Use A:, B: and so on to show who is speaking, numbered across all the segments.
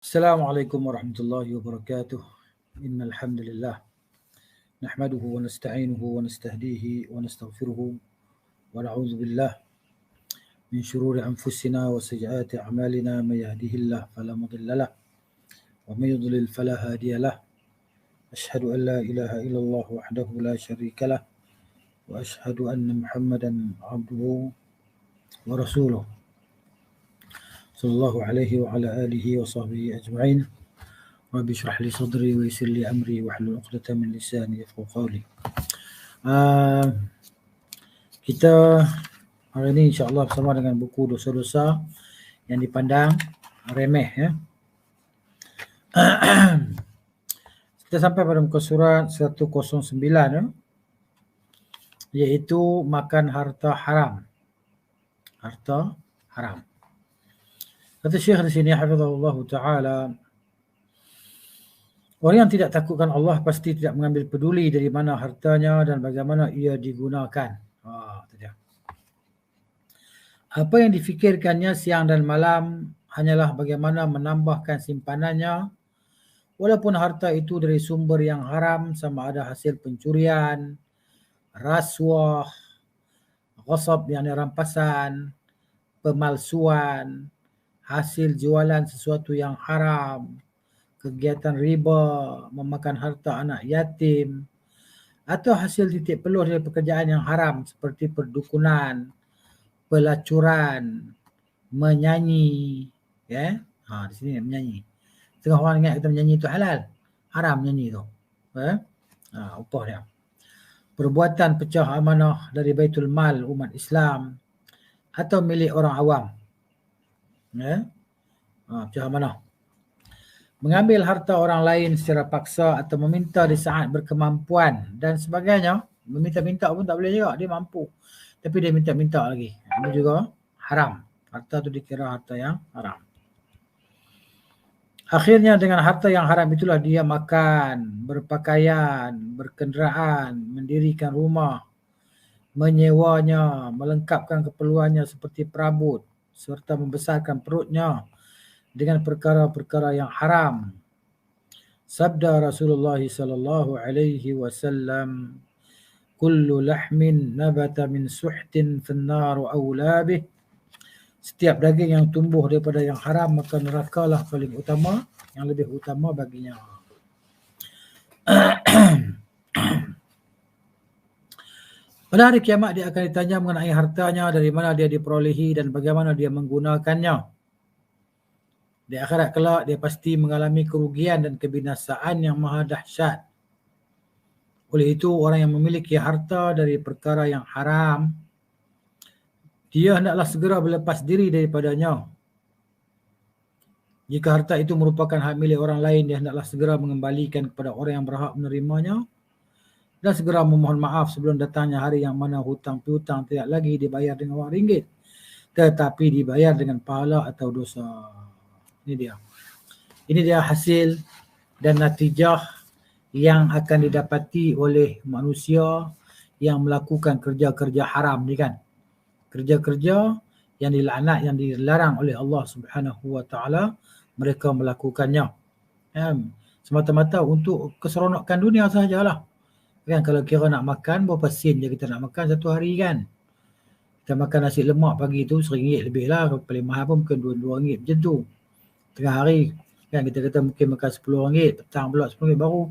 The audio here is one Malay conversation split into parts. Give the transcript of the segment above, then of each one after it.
A: Assalamualaikum warahmatullahi wabarakatuh. Innal hamdalillah nahmaduhu wa nasta'inuhu wa nastahdihi wa nastaghfiruhu wa na'udzu billah min shururi anfusina wa sayyiati a'malina may yahdihillahu fala mudilla lahu wa may yudlil fala hadiya lahu. Ashhadu an la ilaha illallah wahdahu la syarika lah wa ashhadu anna Muhammadan 'abduhu wa rasuluh. Sallallahu alaihi wa ala alihi wa sahbihi ajma'in. Rabbi shrah li sadri wa yassir li amri wahlul 'uqdatam min lisani yafqahu qawli. Kita hari ini insya-Allah bersama dengan buku dosa-dosa yang dipandang remeh ya. Kita sampai pada muka surat 109 ya, iaitu makan harta haram. Harta haram. Kata Syekh di sini hafizahullah taala, orang yang tidak takutkan Allah pasti tidak mengambil peduli dari mana hartanya dan bagaimana ia digunakan. Apa yang difikirkannya siang dan malam hanyalah bagaimana menambahkan simpanannya, walaupun harta itu dari sumber yang haram, sama ada hasil pencurian, rasuah, ghasab yakni rampasan, pemalsuan, hasil jualan sesuatu yang haram, kegiatan riba, memakan harta anak yatim, atau hasil titik peluh dari pekerjaan yang haram seperti perdukunan, pelacuran, menyanyi, ya. Di sini menyanyi. Setengah orang ingat kita menyanyi itu halal, haram menyanyi itu. Upah dia. Perbuatan pecah amanah dari Baitul Mal umat Islam atau milik orang awam. Ya. Pecah amanah. Mengambil harta orang lain secara paksa atau meminta di saat berkemampuan dan sebagainya. Meminta-minta pun tak boleh juga, dia mampu. Tapi dia minta-minta lagi. Ini juga haram. Harta tu dikira harta yang haram. Akhirnya dengan harta yang haram itulah dia makan, berpakaian, berkenderaan, mendirikan rumah, menyewanya, melengkapkan keperluannya seperti perabot, serta membesarkan perutnya dengan perkara-perkara yang haram. Sabda Rasulullah sallallahu alaihi wasallam, kullu lahmin nabata min suhtin finnaru awla bih. Setiap daging yang tumbuh daripada yang haram maka nerakalah paling utama, yang lebih utama baginya. Pada hari kiamat dia akan ditanya mengenai hartanya, dari mana dia diperolehi dan bagaimana dia menggunakannya. Di akhirat kelak dia pasti mengalami kerugian dan kebinasaan yang maha dahsyat. Oleh itu orang yang memiliki harta dari perkara yang haram, dia hendaklah segera berlepas diri daripadanya. Jika harta itu merupakan hak milik orang lain, dia hendaklah segera mengembalikan kepada orang yang berhak menerimanya dan segera memohon maaf sebelum datangnya hari yang mana hutang piutang tidak lagi dibayar dengan wang ringgit, tetapi dibayar dengan pahala atau dosa. Ini dia hasil dan natijah yang akan didapati oleh manusia yang melakukan kerja-kerja haram ni kan. Kerja-kerja yang dilaknat, yang dilarang oleh Allah Subhanahu wa taala, mereka melakukannya. Semata-mata untuk keseronokan dunia sahajalah. Kan kalau kira nak makan, berapa sen je kita nak makan satu hari kan. Kita makan nasi lemak pagi tu RM1 lebih lah, paling mahal pun mungkin RM2 macam tu. Tengah hari kan kita kata mungkin makan RM10, petang pula RM10 baru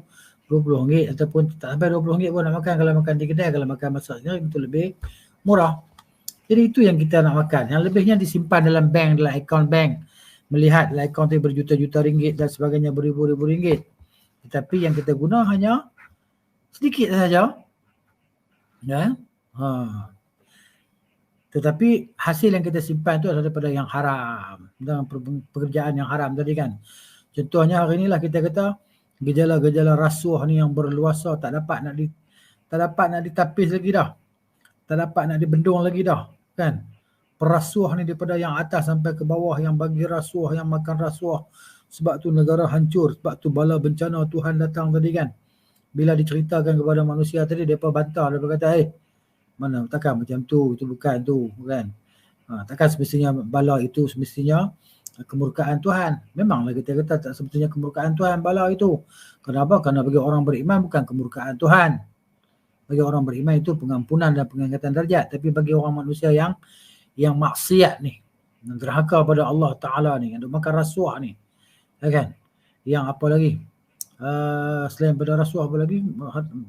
A: RM20 ataupun tak sampai RM20 pun nak makan kalau makan di kedai. Kalau makan masak sendiri itu lebih murah. Jadi itu yang kita nak makan. Yang lebihnya disimpan dalam bank, dalam akaun bank. Melihat dalam akaun tu berjuta-juta ringgit dan sebagainya, beribu-ribu ringgit. Tetapi yang kita guna hanya sedikit saja. Ya. Tetapi hasil yang kita simpan itu adalah daripada yang haram. Dalam pekerjaan yang haram tadi kan. Contohnya hari inilah kita kata gejala-gejala rasuah ni yang berluasa, tak dapat nak ditapis lagi dah. Tak dapat nak dibendung lagi dah. Kan? Perasuah ni daripada yang atas sampai ke bawah, yang bagi rasuah, yang makan rasuah. Sebab tu negara hancur, sebab tu bala bencana Tuhan datang tadi kan. Bila diceritakan kepada manusia tadi, mereka bantah, mereka kata, mana takkan macam tu, itu bukan tu kan. Takkan semestinya bala itu semestinya kemurkaan Tuhan. Memanglah kita kata tak sebetulnya kemurkaan Tuhan bala itu. Kenapa? Karena bagi orang beriman bukan kemurkaan Tuhan. Bagi orang beriman itu pengampunan dan pengangkatan darjat. Tapi bagi orang manusia yang maksiat ni, yang derhaka pada Allah Ta'ala ni, yang makan rasuah ni, kan? Yang apa lagi? Selain pada rasuah apa lagi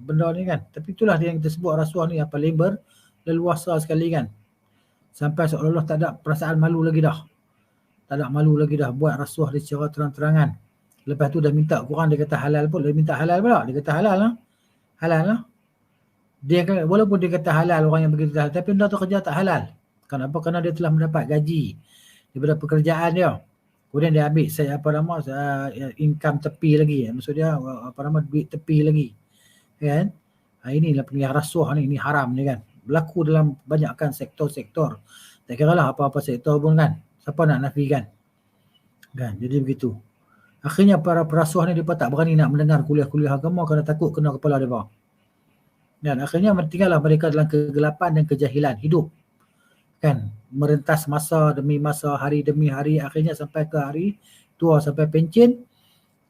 A: benda ni kan. Tapi itulah yang kita sebut rasuah ni yang paling berleluasa sekali kan. Sampai seolah-olah tak ada perasaan malu lagi dah. Tak ada malu lagi dah buat rasuah dia secara terang-terangan. Lepas tu dah minta Quran, dia kata halal pun. Dia minta halal pula. Dia kata halal lah. Halal lah. Dia, walaupun dia kata halal orang yang begitu halal, tapi benda tu kerja tak halal. Kenapa? Kerana dia telah mendapat gaji daripada pekerjaan dia. Kemudian dia ambil income tepi lagi. Maksud dia duit tepi lagi. Kan? Inilah pengiah rasuah ni. Ini haram ni kan. Berlaku dalam banyakkan sektor-sektor. Tak kira lah apa-apa sektor pun kan. Siapa nak nafikan? Kan? Jadi begitu. Akhirnya para perasuah ni mereka tak berani nak mendengar kuliah-kuliah agama kerana takut kena kepala mereka. Dan akhirnya tinggallah mereka dalam kegelapan dan kejahilan hidup. Kan? Merentas masa demi masa, hari demi hari, akhirnya sampai ke hari tua, sampai pencen.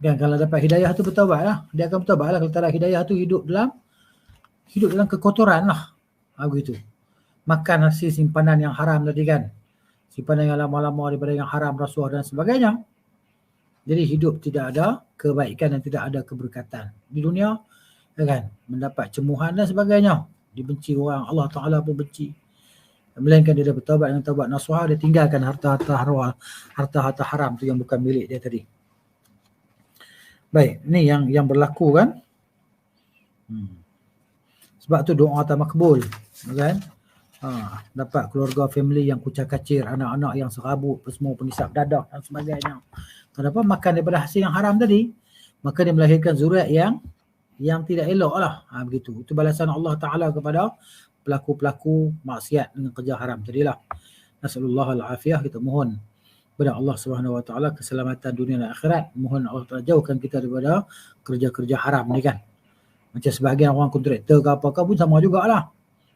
A: Kan? Kalau dapat hidayah tu bertaubat lah. Dia akan bertaubat lah. Kalau tak ada hidayah tu hidup dalam kekotoran lah. Begitu. Makan hasil simpanan yang haram tadi kan. Simpanan yang lama-lama daripada yang haram, rasuah dan sebagainya. Jadi hidup tidak ada kebaikan dan tidak ada keberkatan. Di dunia kan, mendapat cemuhan dan sebagainya. Dibenci orang, Allah Ta'ala pun benci. Melainkan dia bertaubat dengan taubat nasuha, dia tinggalkan harta-harta haram tu yang bukan milik dia tadi. Baik, ni yang berlaku kan. Sebab tu doa tak makbul kan. Dapat keluarga family yang kucak-kacir, anak-anak yang serabut, semua pengisap dadah dan sebagainya. Kenapa? Makan daripada hasil yang haram tadi, maka dia melahirkan zuriat yang tidak elok lah. Begitu. Itu balasan Allah Ta'ala kepada pelaku-pelaku maksiat dengan kerja haram tadilah. Nasallallahu al-afiyah, kita mohon kepada Allah Subhanahu Wa Ta'ala keselamatan dunia dan akhirat. Mohon Allah Ta'ala jauhkan kita daripada kerja-kerja haram ni kan. Macam sebahagian orang kontraktor ke apa-apa pun sama jugalah.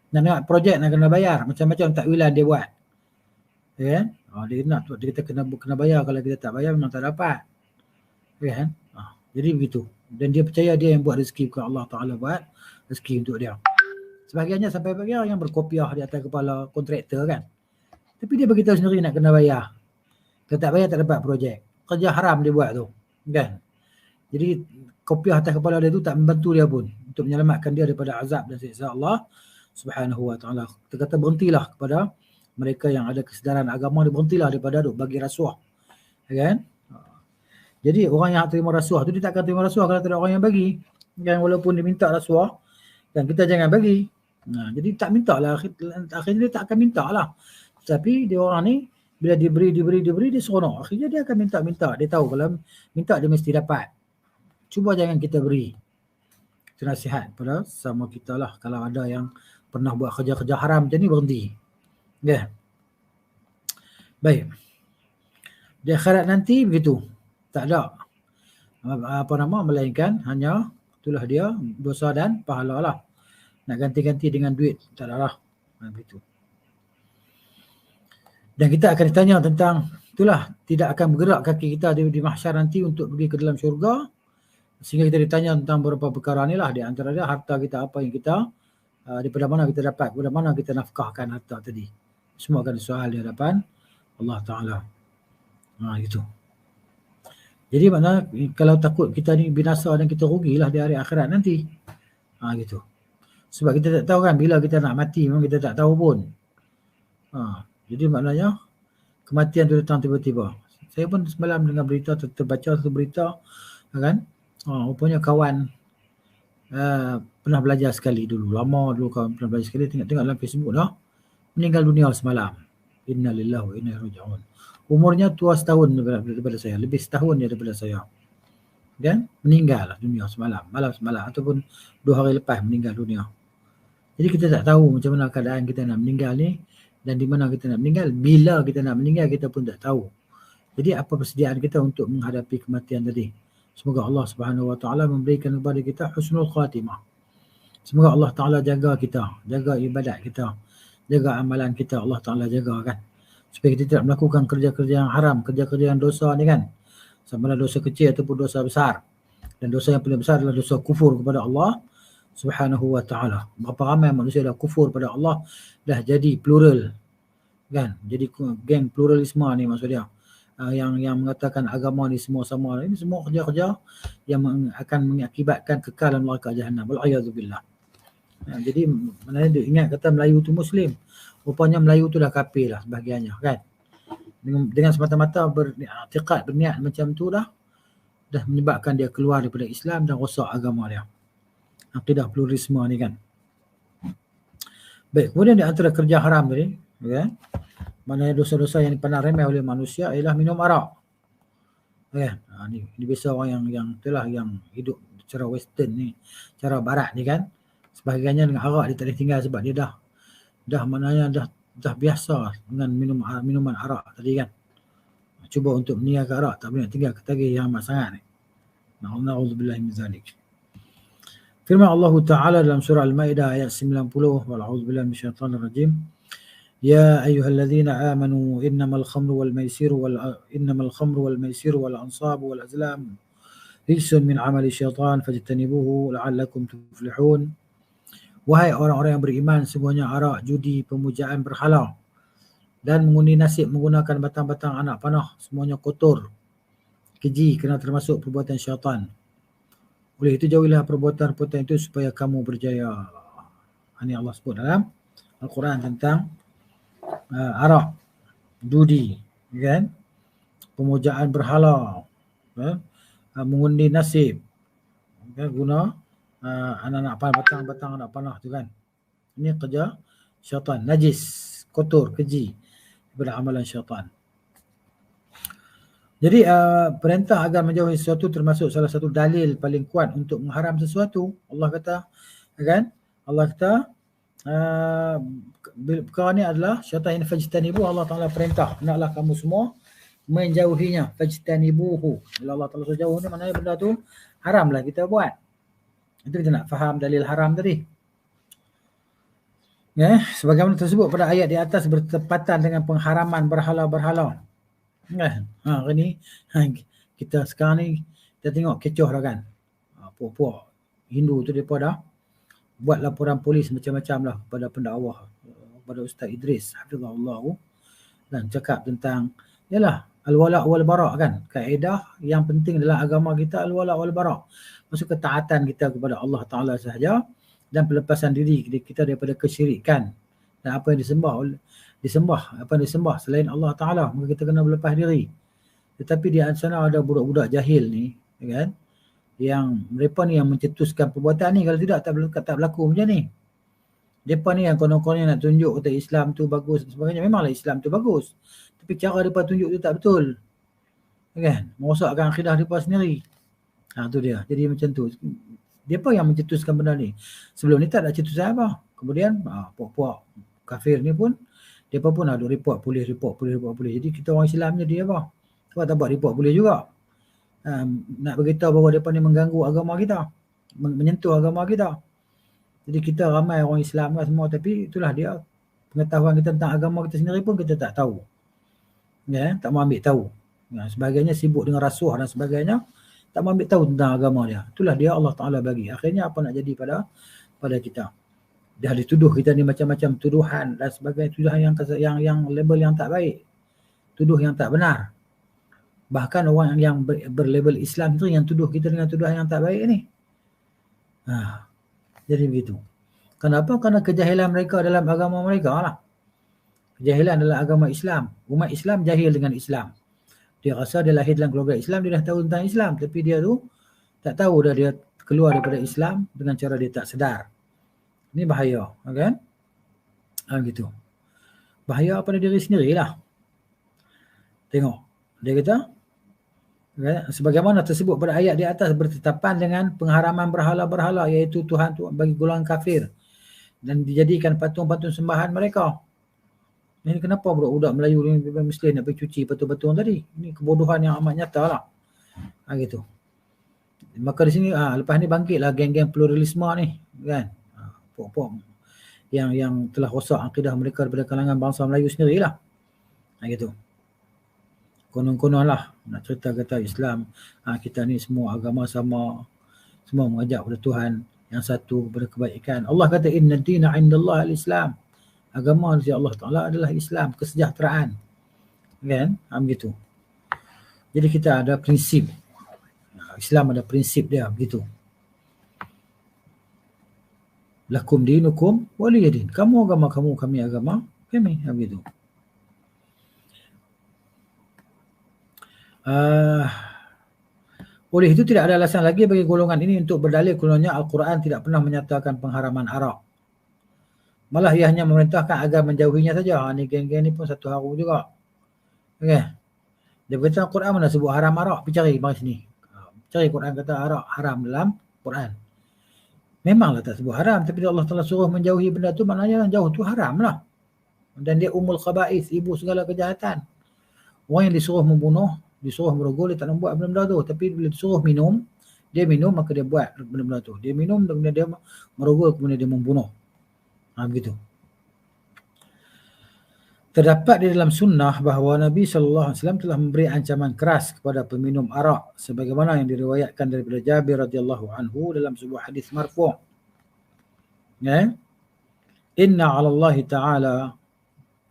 A: Nak projek nak kena bayar. Macam-macam takwilan dia buat. Ya kan? Dia kata kena bayar. Kalau kita tak bayar memang tak dapat. Ya kan? Jadi begitu. Dan dia percaya dia yang buat rezeki, bukan Allah Ta'ala buat rezeki untuk dia. Sebahagiannya sampai bagian yang berkopiah di atas kepala kontraktor kan. Tapi dia beritahu sendiri nak kena bayar. Kalau tak bayar tak dapat projek. Kerja haram dia buat tu. Kan? Jadi kopiah atas kepala dia tu tak membantu dia pun untuk menyelamatkan dia daripada azab dan siksa Allah Subhanahu Wa Ta'ala. Kita kata berhentilah kepada mereka yang ada kesedaran agama, berhentilah daripada bagi rasuah. Kan? Jadi orang yang terima rasuah tu dia tak akan terima rasuah kalau tak ada orang yang bagi. Kan, walaupun dia minta rasuah, dan kita jangan bagi. Jadi tak minta lah. Akhirnya dia tak akan minta lah. Tapi dia orang ni bila diberi dia seronok. Akhirnya dia akan minta. Dia tahu kalau minta dia mesti dapat. Cuba jangan kita beri. Itu nasihat pada sama kita lah. Kalau ada yang pernah buat kerja-kerja haram macam ni, berhenti. Ya. Baik. Di akhirat nanti begitu. Tak ada melainkan hanya itulah dia dosa dan pahala lah. Nak ganti-ganti dengan duit tak ada lah. Begitu. Dan kita akan ditanya tentang itulah, tidak akan bergerak kaki kita di mahsyar nanti untuk pergi ke dalam syurga, sehingga kita ditanya tentang beberapa perkara ni lah. Di antara dia harta kita, apa yang kita daripada mana kita dapat, daripada mana kita nafkahkan harta tadi. Semua akan soal di hadapan Allah Ta'ala. Gitu. Jadi maknanya kalau takut kita ni binasa dan kita rugilah di hari akhirat nanti. Gitu. Sebab kita tak tahu kan bila kita nak mati, memang kita tak tahu pun. Jadi maknanya kematian tu datang tiba-tiba. Saya pun semalam dengar berita, terbaca satu berita kan. Rupanya kawan pernah belajar sekali dulu. Lama dulu kawan pernah belajar sekali, tengok dalam Facebook dah. Meninggal dunia semalam. Inna lillahi wa inna ilaihi raji'un. Umurnya tua setahun daripada saya. Lebih setahun dia daripada saya. Dan meninggal dunia semalam. Malam semalam. Ataupun 2 hari lepas meninggal dunia. Jadi kita tak tahu macam mana keadaan kita nak meninggal ni. Dan di mana kita nak meninggal. Bila kita nak meninggal kita pun tak tahu. Jadi apa persediaan kita untuk menghadapi kematian tadi. Semoga Allah Subhanahu Wa Ta'ala memberikan kepada kita husnul khatimah. Semoga Allah Ta'ala jaga kita. Jaga ibadat kita. Jaga amalan kita. Allah Ta'ala jaga kan. supaya kita tidak melakukan kerja-kerja yang haram, kerja-kerja yang dosa ni kan, sama ada dosa kecil ataupun dosa besar. Dan dosa yang paling besar adalah dosa kufur kepada Allah Subhanahu wa ta'ala. Berapa ramai manusia dah kufur pada Allah, dah jadi plural kan, jadi geng pluralisme ni maksud dia. Yang mengatakan agama ni semua sama. Ini semua kerja-kerja yang akan mengakibatkan kekal dalam neraka jahanam. Wal-'iyadzubillah. Jadi maknanya dia ingat kata Melayu tu Muslim. Rupanya Melayu tu dah kafir lah sebahagiannya kan. Dengan semata-mata beriktikad, berniat macam tu dah menyebabkan dia keluar daripada Islam dan rosak agama dia. Akidah pluralisme ni kan. Baik, kemudian di antara kerja haram tadi, kan? Maknanya dosa-dosa yang dipandang remeh oleh manusia ialah minum arak. Kan? Ni biasa orang yang itulah yang hidup secara western ni, cara barat ni kan. Sebahagiannya dengan arak dia tak boleh tinggal sebab dia dah maknanya dah biasa dengan minuman arak tadi kan. Cuba untuk meninggalkan arak, tak boleh tinggal, ketagih yang amat sangat ni. Na'udzubillah min zalik. Firman Allah Ta'ala dalam surah Al-Maidah ayat 90, wal'udzubillah minasyaitanir rajim. Ya ayyuhalladzina amanu innamal khamru wal maisiru wal ansabu wal azlam rijsun min amali syaitan fajtanibuhu la'allakum tuflihun. Wahai orang-orang yang beriman, semuanya arak, judi, pemujaan berhala dan mengundi nasib menggunakan batang-batang anak panah, semuanya kotor, keji, kerana termasuk perbuatan syaitan. Oleh itu jauhilah perbuatan-perbuatan itu supaya kamu berjaya. Ini Allah sebut dalam Al-Quran tentang arak, judi, kan? Pemujaan berhala, mengundi nasib, kan? Guna anak-anak batang-batang anak panah tu kan. Ini kerja syaitan, najis, kotor, keji daripada amalan syaitan. Jadi perintah agar menjauhi sesuatu termasuk salah satu dalil paling kuat untuk mengharam sesuatu. Allah kata, kan? Allah kata perkara ni adalah syaitan yang fajtanibu, Allah Ta'ala perintah, naklah kamu semua menjauhinya, fajtanibuhu. Bila Allah Ta'ala suruh jauh ni maknanya benda tu haramlah kita buat. Itu kita nak faham dalil haram tadi. Ya, sebagaimana tersebut pada ayat di atas bertepatan dengan pengharaman berhala-berhala. Hari ni kita sekarang ni kita tengok kecoh dah kan. Puak-puak Hindu tu depa dah buat laporan polis macam-macam lah kepada pendakwah, kepada Ustaz Idris hafizahullah, dan cakap tentang yalah al-wala' wal bara' kan. Kaedah yang penting dalam agama kita al-wala' wal bara'. Maksud ketaatan kita kepada Allah Ta'ala sahaja dan pelepasan diri kita daripada kesyirikan dan apa yang disembah selain Allah Ta'ala, maka kita kena berlepas diri. Tetapi di sana ada budak-budak jahil ni kan, yang mereka ni yang mencetuskan perbuatan ni. Kalau tidak tak berlaku macam ni. Mereka ni yang konon-konon nak tunjuk kata Islam tu bagus dan sebagainya. Memanglah Islam tu bagus, tapi cara mereka tunjuk tu tak betul kan, merosakkan akidah mereka sendiri. Tu dia. Jadi macam tu. Mereka yang mencetuskan benda ni. Sebelum ni tak ada cetusan apa. Kemudian puak-puak kafir ni pun mereka pun ada report polis. Jadi kita orang Islam je dia apa? Sebab tak buat report polis juga. Nak beritahu bahawa mereka ni mengganggu agama kita, menyentuh agama kita. Jadi kita ramai orang Islam lah semua, tapi itulah dia, pengetahuan kita tentang agama kita sendiri pun kita tak tahu. Ya, tak mau ambil tahu. Sebagainya sibuk dengan rasuah dan sebagainya, tak mau ambil tahu tentang agama dia. Itulah dia Allah Ta'ala bagi. Akhirnya apa nak jadi pada kita? Dia dituduh kita ni macam-macam tuduhan dan sebagainya, tuduhan yang label yang tak baik, tuduh yang tak benar. Bahkan orang yang berlabel Islam tu yang tuduh kita dengan tuduhan yang tak baik ni. Jadi begitu. Kenapa? Kerana kejahilan mereka dalam agama mereka lah. Kejahilan dalam agama Islam. Umat Islam jahil dengan Islam. Dia rasa dia lahir dalam keluarga Islam, dia dah tahu tentang Islam, tapi dia tu tak tahu dah dia keluar daripada Islam dengan cara dia tak sedar. Ini bahaya, kan? Gitu. Bahaya pada diri sendirilah. Tengok. Dia kata, sebagaimana tersebut pada ayat di atas bertetapan dengan pengharaman berhala-berhala, iaitu Tuhan bagi golongan kafir dan dijadikan patung-patung sembahan mereka. Ini kenapa budak-budak Melayu ni Muslim nak pergi cuci patung-patung tadi? Ini kebodohan yang amat nyata lah. Gitu. Maka di sini lepas ni bangkitlah geng-geng pluralisme ni kan. Puak-puak yang telah rosak akidah mereka daripada kalangan bangsa Melayu sendirilah. Gitu. Konon-konon lah nak cerita kata Islam, kita ni semua agama sama, semua mengajak kepada Tuhan yang satu, kepada kebaikan. Allah kata inna dina 'indallah al-Islam. Agama di Allah Taala adalah Islam, kesejahteraan. Kan? Begitu. Jadi kita ada prinsip. Islam ada prinsip dia begitu. Lakum dinukum waliyadin. Kamu agama kamu, kami agama kami. Begitu. Oleh itu tidak ada alasan lagi bagi golongan ini untuk berdalil kononnya Al-Quran tidak pernah menyatakan pengharaman arak. Malah ia hanya memerintahkan agar menjauhinya saja. Ni geng-geng ni pun satu haru juga. Okay. Dia berkata Al-Quran mana sebut haram arak? Pergi cari mari sini. Cari Quran kata arak haram dalam Quran. Memanglah tak sebut haram, tapi Allah Ta'ala suruh menjauhi benda tu, maknanya jauh tu haram lah. Dan dia umul khaba'is, ibu segala kejahatan. Orang yang disuruh membunuh, disuruh merogol, dia tak nak buat benda-benda tu. Tapi bila disuruh minum, dia minum maka dia buat benda-benda tu. Dia minum, kemudian dia merogol, kemudian dia membunuh. Begitu. Terdapat di dalam sunnah bahawa Nabi SAW telah memberi ancaman keras kepada peminum arak sebagaimana yang diriwayatkan daripada Jabir radhiyallahu anhu dalam sebuah hadis marfu'. Ya. Inna 'ala Allah Ta'ala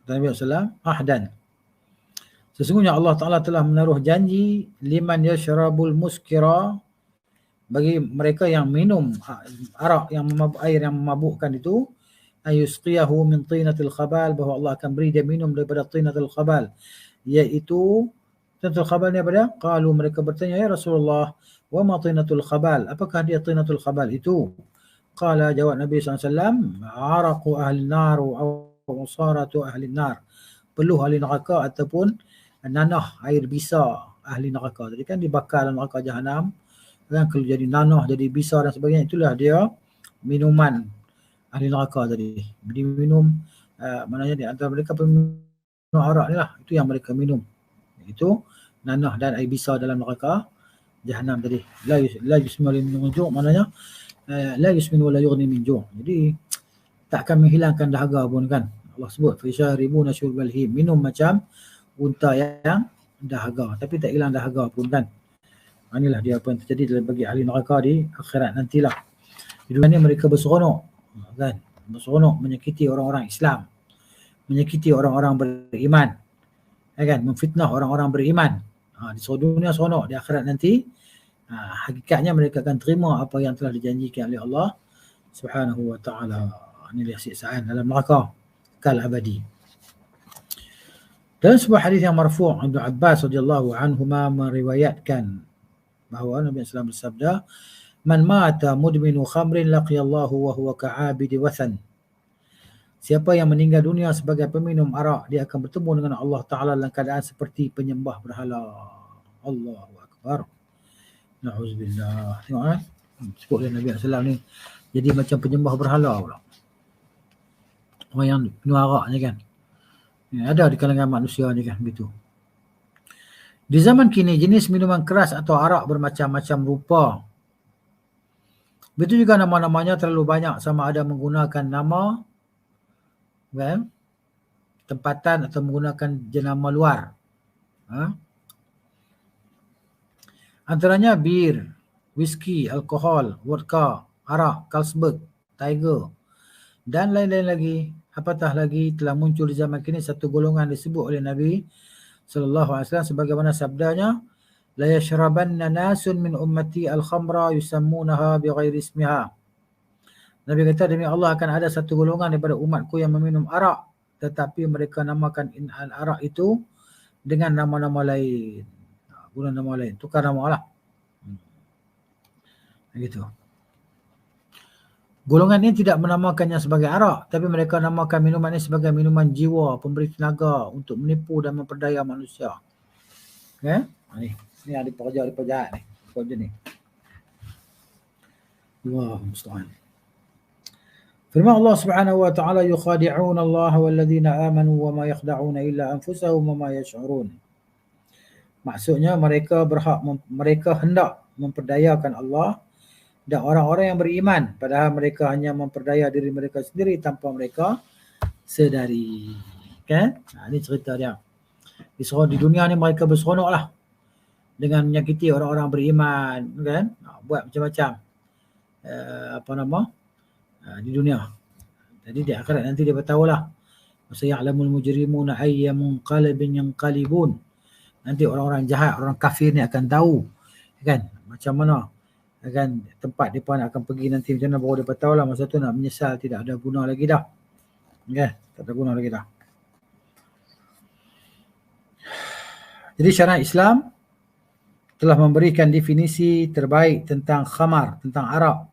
A: Nabi SAW ahdan. Sesungguhnya Allah Ta'ala telah menaruh janji liman yashrabul muskira, bagi mereka yang minum arak yang air yang memabukkan itu, ayusqiyahu min tinatil khabal, bahawa Allah akan beri dia minum daripada tinatil khabal, iaitu tinatul khabal ni apa dia? Qalu, mereka bertanya, ya Rasulullah, wa ma tinatul khabal, apakah dia tinatul khabal itu? Qala, jawab Nabi SAW, araqu ahli nar wa usaratu ahli nar, peluh ahli neraka ataupun nanah air bisa ahli neraka. Jadi kan dibakar dalam neraka jahanam kan, kalau jadi nanah, jadi bisa dan sebagainya, itulah dia minuman ahli neraka tadi. Jadi minum, maknanya di antara mereka peminum arak ni lah, itu yang mereka minum. Itu nanah dan air bisa dalam neraka jahanam tadi. La yusminu min ju', maknanya la yusminu wa la yughni min ju'. Jadi tak akan menghilangkan dahaga pun kan. Allah sebut fisharibuna syurbal him, minum macam unta yang dahaga, tapi tak hilang dahaga pun kan. Inilah dia apa yang terjadi bagi ahli neraka di akhirat nantilah. Di dunia ni mereka berseronok kan, berseronok menyakiti orang-orang Islam, menyakiti orang-orang beriman, kan, memfitnah orang-orang beriman. Di seluruh dunia seronok, di akhirat nanti hakikatnya mereka akan terima apa yang telah dijanjikan oleh Allah Subhanahu wa taala. Inilah siksaan dalam neraka kal abadi. Dalam sebuah hadis yang marfu' Ibnu Abbas radhiyallahu anhuma meriwayatkan bahawa Nabi SAW bersabda, man mata mudminu khamrin laqiyallahu wa huwa ka'abidi wathan. Siapa yang meninggal dunia sebagai peminum arak, dia akan bertemu dengan Allah Ta'ala dalam keadaan seperti penyembah berhala. Allahu Akbar. Na'udzubillah. Tengok kan? Sebut oleh Nabi SAW ni jadi macam penyembah berhala pula. Orang yang minum arak ni kan. Ada di kalangan manusia ni kan begitu. Di zaman kini jenis minuman keras atau arak bermacam-macam rupa. Begitu juga nama-namanya terlalu banyak, sama ada menggunakan nama kan, tempatan atau menggunakan jenama luar. Antaranya bir, whisky, alkohol, vodka, arak, Carlsberg, Tiger dan lain-lain lagi. Apatah lagi telah muncul di zaman kini satu golongan disebut oleh Nabi sallallahu alaihi wasallam sebagaimana sabdanya, la yashrabanna nasun min ummati al-khamra yusammunaha bighairi ismiha. Nabi kata, demi Allah akan ada satu golongan daripada umatku yang meminum arak, tetapi mereka namakan arak itu dengan nama-nama lain. Guna nama lain, tukar nama lah. Begitu. Golongan ini tidak menamakannya sebagai arak, tapi mereka namakan minuman ini sebagai minuman jiwa, pemberi tenaga untuk menipu dan memperdaya manusia. Okay? Ni ada pekerja-pekerja ni. Pekerja ni. Allahu musta'an. Firman Allah Subhanahu wa ta'ala, yukhadi'un Allah walladzina amanu wa ma yakhda'una illa anfusahum wa ma yash'urun. Maksudnya mereka hendak memperdayakan Allah dan orang-orang yang beriman, padahal mereka hanya memperdaya diri mereka sendiri tanpa mereka sedari. Kan? Ini cerita dia. Di dunia ni mereka berseronok lah dengan menyakiti orang-orang beriman, kan? Buat macam-macam di dunia. Jadi di akhirat nanti dia bertahu lah. Saya'lamul mujrimuna ayya munqalibin yanqalibun. Nanti orang-orang jahat, orang kafir ni akan tahu, kan, macam mana kan tempat mereka nak akan pergi nanti, macam mana baru dia tahu lah. Masa tu nak menyesal tidak ada guna lagi dah. Okay, tak ada guna lagi dah. Jadi syariat Islam telah memberikan definisi terbaik tentang khamar, tentang arak.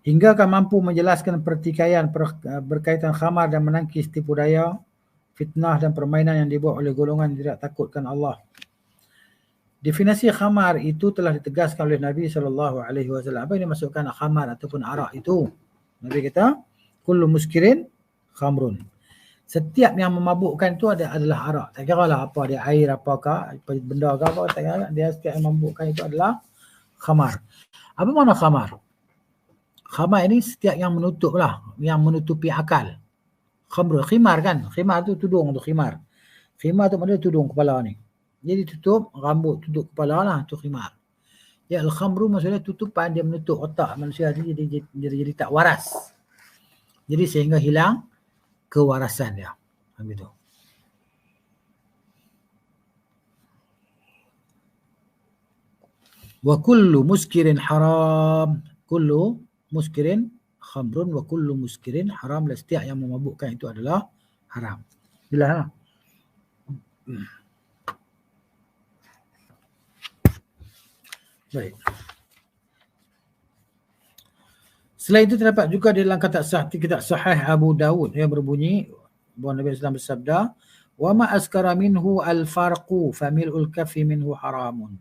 A: Hingga akan mampu menjelaskan pertikaian berkaitan khamar dan menangkis tipu daya, fitnah dan permainan yang dibuat oleh golongan yang tidak takutkan Allah. Definisi khamar itu telah ditegaskan oleh Nabi SAW. Apa yang dimaksudkan khamar ataupun arak itu? Nabi kata, kullu muskirin khamrun. Setiap yang memabukkan itu adalah arak. Tak kira lah apa dia, air apakah, benda ke apa, tak kira. Dia setiap yang memabukkan itu adalah khamar. Apa makna khamar? Khamar ini setiap yang menutup lah, yang menutupi akal. Khamr, khimar kan? Khimar tu tudung tu khimar. Khimar tu maknanya tudung kepala ni. Jadi tutup rambut, tutup kepala lah, tu khimar. Ya, al-khamru maksudnya tutupan, dia menutup otak manusia jadi tak waras. Jadi sehingga hilang kewarasan dia. Begitu. Wa kullu muskirin haram. Kullu muskirin khamrun wa kullu muskirin haram. Setiap yang memabukkan itu adalah haram. Jelas lah. Baik. Selain itu terdapat juga di dalam kitab Sahih Abu Dawud yang berbunyi bahawa Nabi SAW bersabda, wa ma askara minhu al-farqu famil'ul kafi minhu haramun.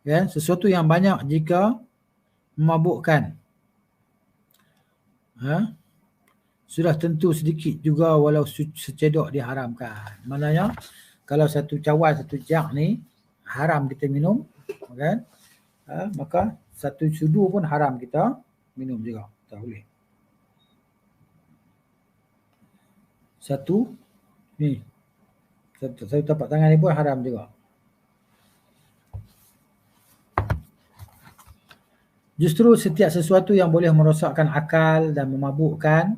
A: Ya, sesuatu yang banyak jika memabukkan, sudah tentu sedikit juga walau secedok diharamkan. Maknanya kalau satu cawan, satu jak ni haram kita minum, kan? Maka satu sudu pun haram kita minum juga. Tak boleh. Satu tapak tangan ni pun haram juga. Justru setiap sesuatu yang boleh merosakkan akal dan memabukkan,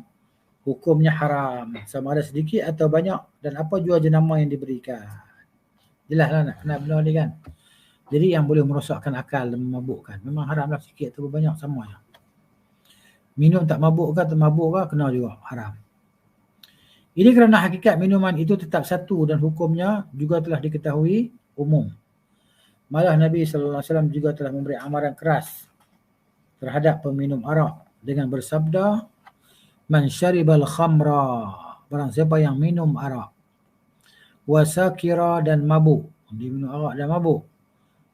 A: hukumnya haram. Sama ada sedikit atau banyak, dan apa jua jenama yang diberikan. Jelaslah nak benar ni kan. Jadi yang boleh merosakkan akal dan memabukkan, memang haramlah sikit atau banyak sama je. Minum tak mabuk ke, termabuk ke, kena juga haram. Ini kerana hakikat minuman itu tetap satu dan hukumnya juga telah diketahui umum. Malah Nabi SAW juga telah memberi amaran keras terhadap peminum arak dengan bersabda, man syaribal khamra, barang siapa yang minum arak, wasakira dan mabuk, dia minum arak dan mabuk,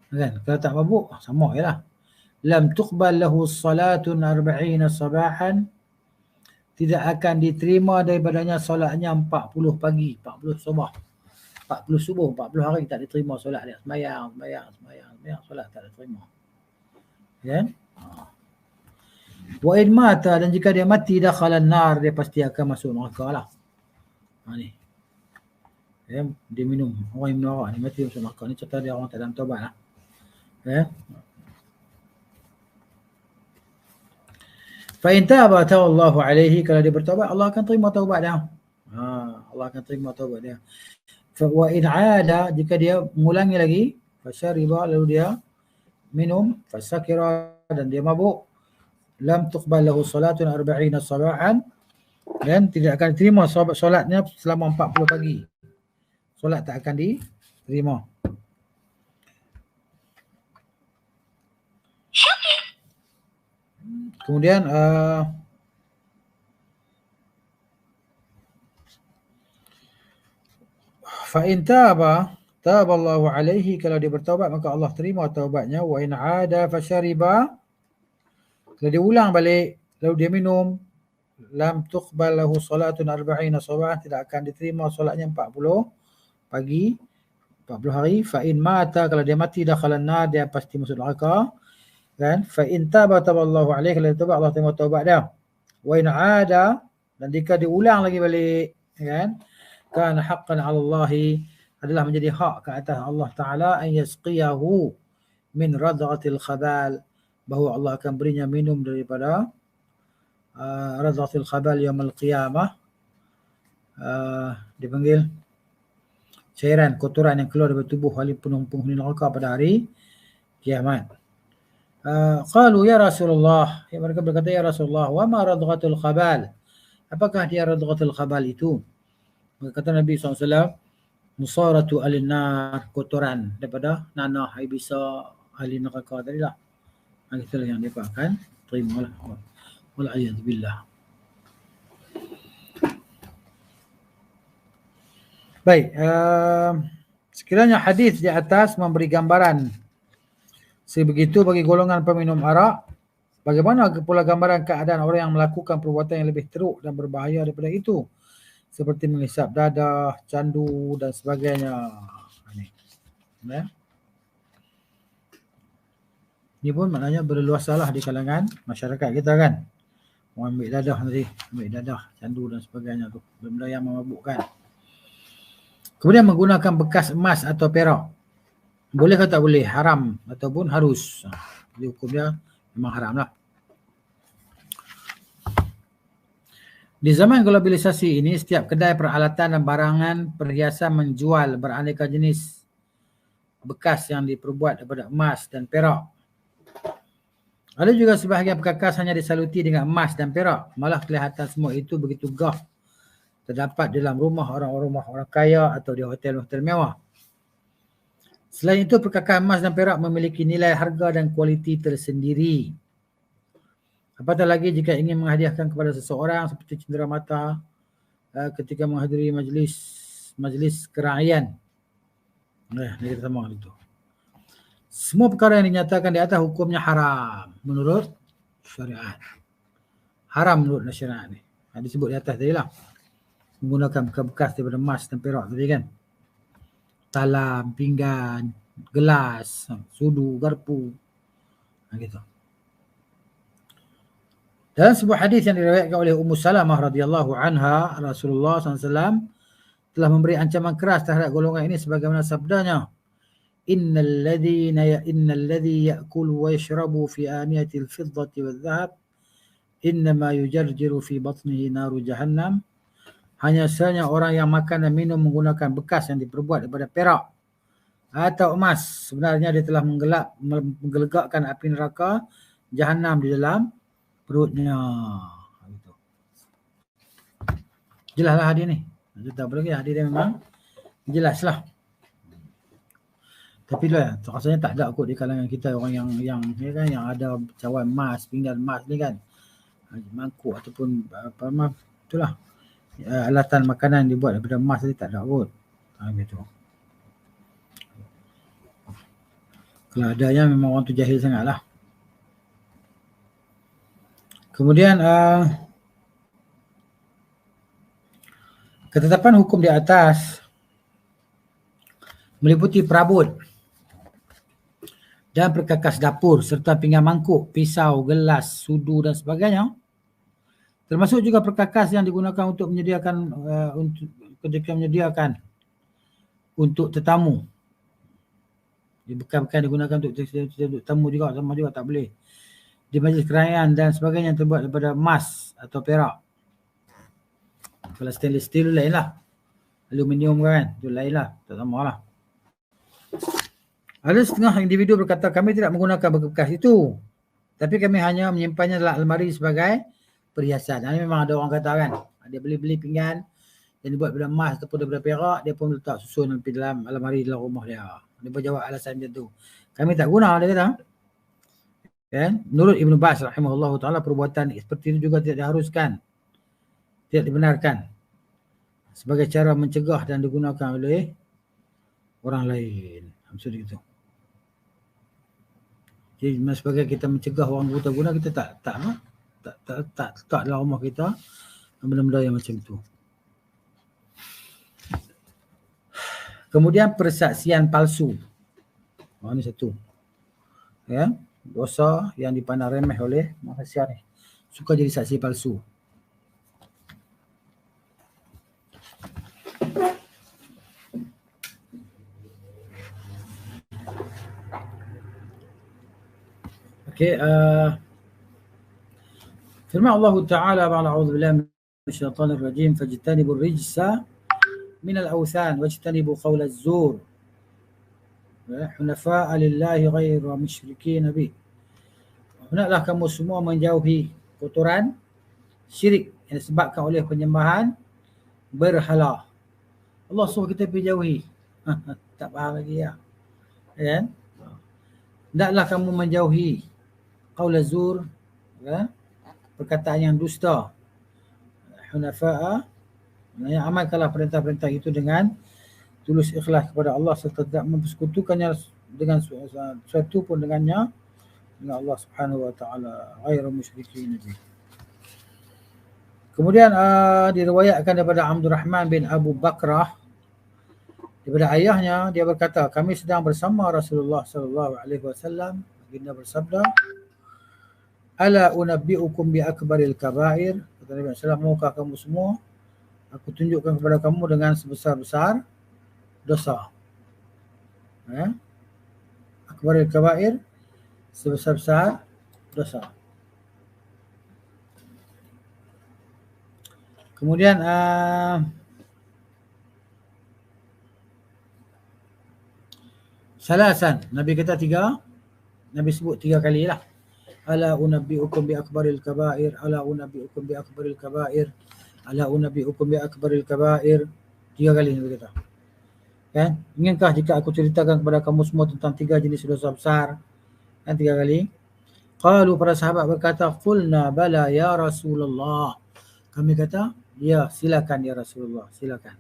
A: kan? Kalau tak mabuk sama je lah. Lam tuqbal lahu salatun 40 sabahan, tidak akan diterima daripadanya solatnya 40 pagi, 40 subuh, 40 hari tak diterima solat dia. Semayang, solat tak diterima. Kan? Wa in mata, dan jika dia mati dakhalan nar, dia pasti akan masuk neraka lah. Ni. Ya, dia minum, orang yang minum arak ni mati masuk neraka. Ni cerita dia orang tak dalam taubat lah. Ya. Fa in taba tawallahu alaihi, kalau dia bertaubat Allah akan terima taubat dia. Allah akan terima taubat dia. Fa wa in aada, jika dia mengulangi lagi, fasyariba, lalu dia minum, fasakira, dan dia mabuk, lam tuqbal lahu salatun 40 sabahan, dan tidak akan diterima solatnya selama 40 pagi. Solat tak akan diterima. Kemudian fa in taballahu alaihi, kalau dia bertaubat maka Allah terima taubatnya. Wa in aada fasyariba, kalau dia ulang balik lalu dia minum, lam tuqbal lahu salatun 40 sabahan, tidak akan diterima solatnya 40 pagi, 40 hari. Fa in mata, kalau dia mati dakhalan nar, dia pasti masuk neraka. Kan? Fa in taba taballahu alaihi, kalau dia taubat Allah terima taubat dia. Wa in aada, dan jika diulang lagi balik, kan? kana haqqan 'ala Allah, adalah menjadi hak ke atas Allah Taala an yasqiyahu min radghatil khabal, bahawa Allah akan berinya minum daripada radghatil khabal yaumil qiyamah, dipanggil cairan kotoran yang keluar dari tubuh ahli penghuni neraka pada hari kiamat. Qalu ya Rasulullah, mereka berkata ya Rasulullah, wa ma radghatul khabal, apakah dia radghatul khabal itu? Maka kata Nabi SAW, musaratu al-nar, kotoran daripada nanah ibisa ahli neraka tadi lah. Itulah yang mereka akan terima lah. Wal'iyadzubillah. Baik, sekiranya hadis di atas memberi gambaran sebegitu bagi golongan peminum arak, bagaimana pula gambaran keadaan orang yang melakukan perbuatan yang lebih teruk dan berbahaya daripada itu, seperti menghisap dadah, candu dan sebagainya. Ini pun maknanya berluasalah di kalangan masyarakat kita kan. Orang ambil dadah nanti, ambil dadah, candu dan sebagainya tu, benda yang memabukkan. Kemudian menggunakan bekas emas atau perak, boleh atau tak boleh? Haram ataupun harus? Jadi hukumnya memang haram lah. Di zaman globalisasi ini, setiap kedai peralatan dan barangan perhiasan menjual beraneka jenis bekas yang diperbuat daripada emas dan perak. Ada juga sebahagian perkakas hanya disaluti dengan emas dan perak, malah kelihatan semua itu begitu gah terdapat dalam rumah orang kaya atau di hotel-hotel mewah. Selain itu, perkakas emas dan perak memiliki nilai harga dan kualiti tersendiri. Apatah lagi jika ingin menghadiahkan kepada seseorang seperti cenderamata ketika menghadiri majlis keraian. Ini kita sama itu. Semua perkara yang dinyatakan di atas hukumnya haram menurut syariat. Haram menurut syariat ni. Disebut di atas tadi lah. Menggunakan bekas daripada emas dan perak tadi kan. Talam, pinggan, gelas, sudu, garpu. Gitu. Dalam sebuah hadis yang diriwayatkan oleh Ummu Salamah radhiyallahu anha, Rasulullah SAW telah memberi ancaman keras terhadap golongan ini sebagaimana sabdanya, innal ladzi ya'kulu wa yashrabu fi aniyatil fiddati wal dhahab innama yujarjiru fi batnihi naru jahannam. Hanya sahaja orang yang makan dan minum menggunakan bekas yang diperbuat daripada perak atau emas, sebenarnya dia telah menggelegakkan api neraka Jahannam di dalam perutnya. Jelaslah hadis ni. Tak apa lagi, hadis dia memang jelaslah. Tapi lah, rasanya tak ada kot di kalangan kita orang yang kan, yang ada cawan emas, pinggan emas ni kan, mangkuk ataupun apa itulah, alatan makanan dibuat daripada emas tadi tak ada kot. Gitu. Kalau adanya memang orang tu jahil sangat lah. Kemudian ketetapan hukum di atas meliputi perabot dan perkakas dapur serta pinggan mangkuk, pisau, gelas, sudu dan sebagainya. Termasuk juga perkakas yang digunakan untuk menyediakan ketika menyediakan untuk tetamu. Bekas-bekas digunakan untuk tetamu juga, sama juga tak boleh. Di majlis kerajaan dan sebagainya yang terbuat daripada emas atau perak. Kalau stainless steel lain lah. Aluminium kan, itu lain lah, tak sama lah. Ada setengah individu berkata, kami tidak menggunakan bekas itu, tapi kami hanya menyimpannya dalam almari sebagai perhiasan. Ini memang ada orang kata kan, dia beli pinggan yang dibuat daripada emas ataupun daripada perak, dia pun letak susun di dalam almari dalam rumah dia. Dia berjawab alasan macam tu. Kami tak guna, dia kata. Kan? Menurut Ibn Baz rahimahullah ta'ala, perbuatan seperti itu juga tidak diharuskan, tidak dibenarkan sebagai cara mencegah dan digunakan oleh orang lain. Maksud itu. Jadi sebagai kita mencegah orang buta guna, kita tak dalam rumah kita benda-benda yang macam tu. Kemudian persaksian palsu. Ini satu. Ya, dosa yang dipandang remeh oleh manusia ni. Suka jadi saksi palsu. Okey, firman Allah Ta'ala ba'da a'udzu billahi minasyaitonir rajim fajtanibur rijsa minal awthan wajtanibu qaulaz zur hunafa'a lillahi ghairu musyrikin bih. Hendaklah kamu semua menjauhi kotoran syirik yang disebabkan oleh penyembahan berhala. Allah suruh kita pergi jauhi. Tak faham lagi ya. Kan? Hendaklah kamu menjauhi qaulaz zur, ya? Perkataan yang dusta. Hunafa'a, yang amalkanlah perintah-perintah itu dengan tulus ikhlas kepada Allah serta tidak mempersekutukannya dengan sesuatu pun dengan Allah Subhanahu wa taala, ghairu musyrikin bih. Kemudian diriwayatkan daripada Abdul Rahman bin Abu Bakrah daripada ayahnya, dia berkata, kami sedang bersama Rasulullah sallallahu alaihi wasallam, baginda bersabda, ala unabbiukum bi akbaril kabair, kata Nabi sallallahu alaihi wasallam, maukah kamu semua aku tunjukkan kepada kamu dengan sebesar-besar dosa. Akbaril kabair, sebesar-besar dosa. Kemudian salasan, Nabi kata tiga, Nabi sebut 3 kali lah. Ala unabbiukum bi akbaril kabair, ala unabbiukum bi akbaril kabair, ala unabbiukum bi akbaril kabair. 3 kali Nabi kata. Kan? Ingatkah jika aku ceritakan kepada kamu semua tentang 3 jenis dosa besar? Kan 3 kali. Qalu, para sahabat berkata, qulna bala ya Rasulullah. Kami kata, ya silakan ya Rasulullah, silakan.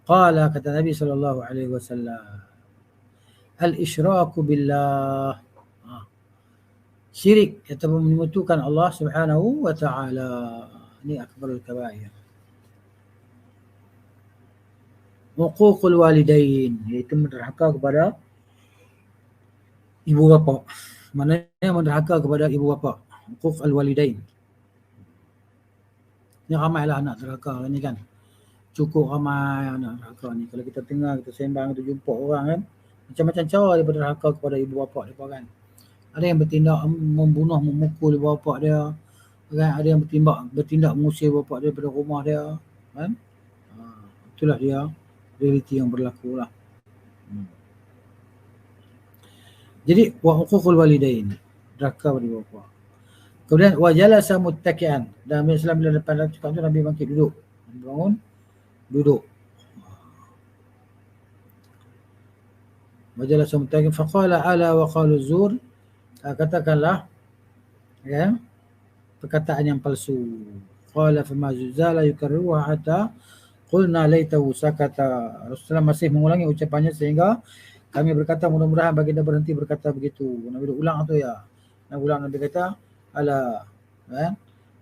A: Qala, kata Nabi sallallahu alaihi wasallam, al-isyraku billah, syirik atau menyekutukan Allah Subhanahu wa taala. Ini akbarul kabair. Uququl walidain, iaitu menderhaka kepada ibu bapa. Maknanya menderhaka kepada ibu bapa. Uquq al-walidain. Ni ramailah anak derhaka ni kan. Cukup ramai anak derhaka ni. Kalau kita tengah, kita sembang, kita jumpa orang kan, macam-macam cara dia berderhaka kepada ibu bapa dia kan. Ada yang bertindak membunuh, memukul ibu bapa dia kan. Ada yang bertindak mengusir bapa dia daripada rumah dia kan. Itulah dia realiti yang berlaku lah. Jadi wa uququl walidain, derhaka kepada ibu bapa. Kemudian wa jalasa muttaki'an, dan Nabi sallallahu bila depan cakap tu Nabi bangkit duduk. Nabi bangun duduk. Wa jalasa muttaki'an faqala ala wa qalu zur, katakanlah ya perkataan yang palsu. Qala fama zuzala yukarriruha hatta qulna laitahu sakata. Rasulullah masih mengulangi ucapannya sehingga kami berkata mudah-mudahan baginda berhenti berkata begitu. Nabi ulang tu ya. Nabi kata ala, kan?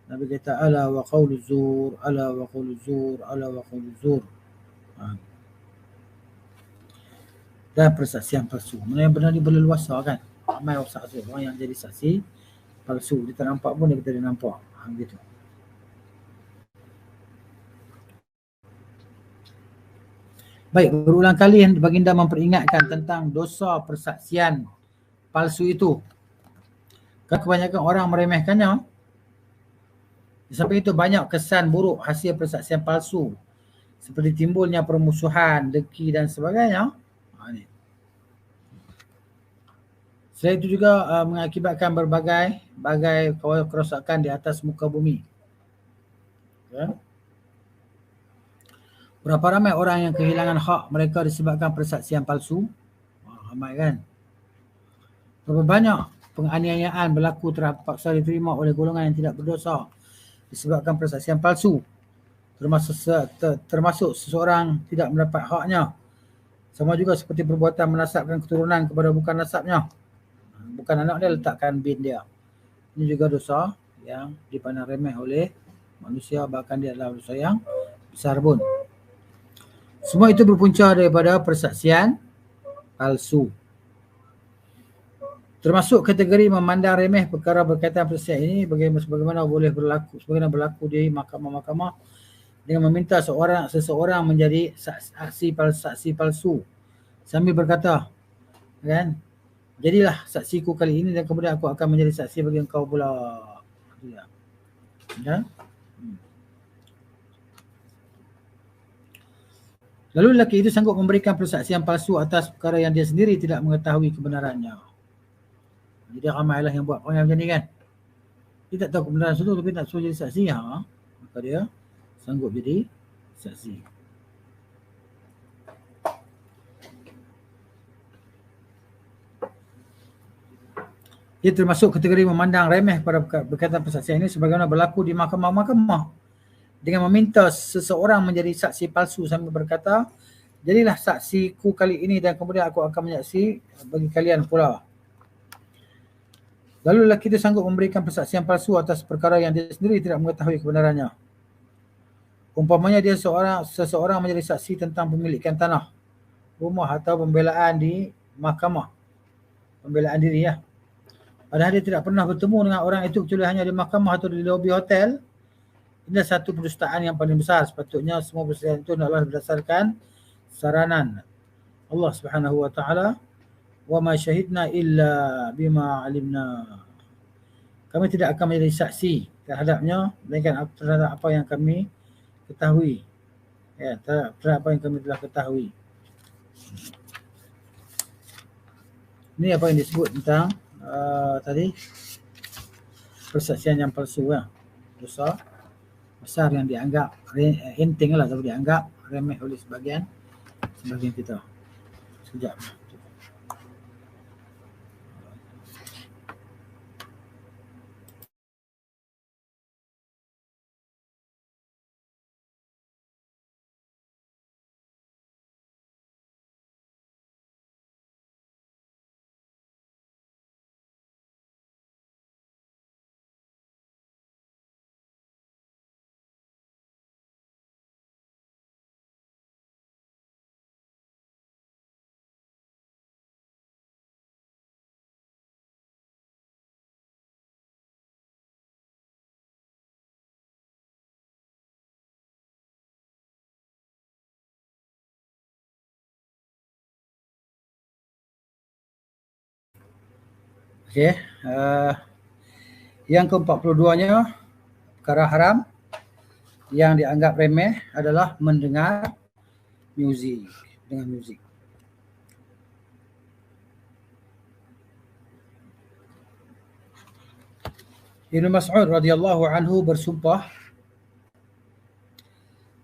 A: Nabi kata ala wa qaulu zur, ala wa qaulu zur, ala wa qaulu zur. Dan persaksian palsu. Mana yang benar ni berleluasa kan. Ramai orang yang jadi saksi palsu. Dia tak nampak pun dia kata dia nampak. Gitu. Baik, berulang kali baginda memperingatkan tentang dosa persaksian palsu itu. Kebanyakan orang meremehkannya. Sampai itu banyak kesan buruk hasil persaksian palsu, seperti timbulnya permusuhan, dengki dan sebagainya. Selain itu juga mengakibatkan berbagai kerosakan di atas muka bumi. Ya. Berapa ramai orang yang kehilangan hak mereka disebabkan persaksian palsu? Ramai kan? Berapa banyak penganiayaan berlaku terpaksa diterima oleh golongan yang tidak berdosa disebabkan persaksian palsu, termasuk seseorang tidak mendapat haknya. Sama juga seperti perbuatan menasabkan keturunan kepada bukan nasabnya. Bukan anak dia, letakkan bin dia. Ini juga dosa yang dipandang remeh oleh manusia, bahkan dia adalah dosa yang besar pun. Semua itu berpunca daripada persaksian palsu. Termasuk kategori memandang remeh perkara berkaitan persaksian ini bagaimana boleh berlaku di mahkamah-mahkamah dengan meminta seseorang menjadi saksi palsu sambil berkata kan, Jadilah saksiku kali ini dan kemudian aku akan menjadi saksi bagi engkau pula. Ya. Lalu lelaki itu sanggup memberikan persaksian palsu atas perkara yang dia sendiri tidak mengetahui kebenarannya. Jadi ramailah yang buat orang macam ni kan. Dia tak tahu kebenaran sesuatu tapi nak suruh jadi saksi. Maka dia sanggup jadi saksi. Ia termasuk kategori memandang remeh pada berkaitan persaksian ini sebagaimana berlaku di mahkamah-mahkamah. Dengan meminta seseorang menjadi saksi palsu sambil berkata, jadilah saksiku kali ini dan kemudian aku akan menyaksi bagi kalian pula. Lalu lelaki itu sanggup memberikan persaksian palsu atas perkara yang dia sendiri tidak mengetahui kebenarannya. Umpamanya dia seseorang menjadi saksi tentang pemilikan tanah, rumah atau pembelaan di mahkamah. Pembelaan diri ya. Padahal dia tidak pernah bertemu dengan orang itu kecuali hanya di mahkamah atau di lobi hotel. Ini satu pendustaan yang paling besar. Sepatutnya semua persaksian itu adalah berdasarkan saranan Allah Subhanahu wa taala, wa ma syahidna illa bima alimna. Kami tidak akan menjadi saksi terhadapnya melainkan terhadap apa yang kami ketahui. Ya, terhadap apa yang kami telah ketahui. Ini apa yang disebut tentang tadi persaksian yang palsu ya. Dosa besar yang dianggap enteng lah tapi dianggap remeh oleh sebagian kita. Sekejap. Okey, yang ke-42-nya perkara haram yang dianggap remeh adalah mendengar muzik, dengan muzik. Ibnu Mas'ud radhiyallahu anhu bersumpah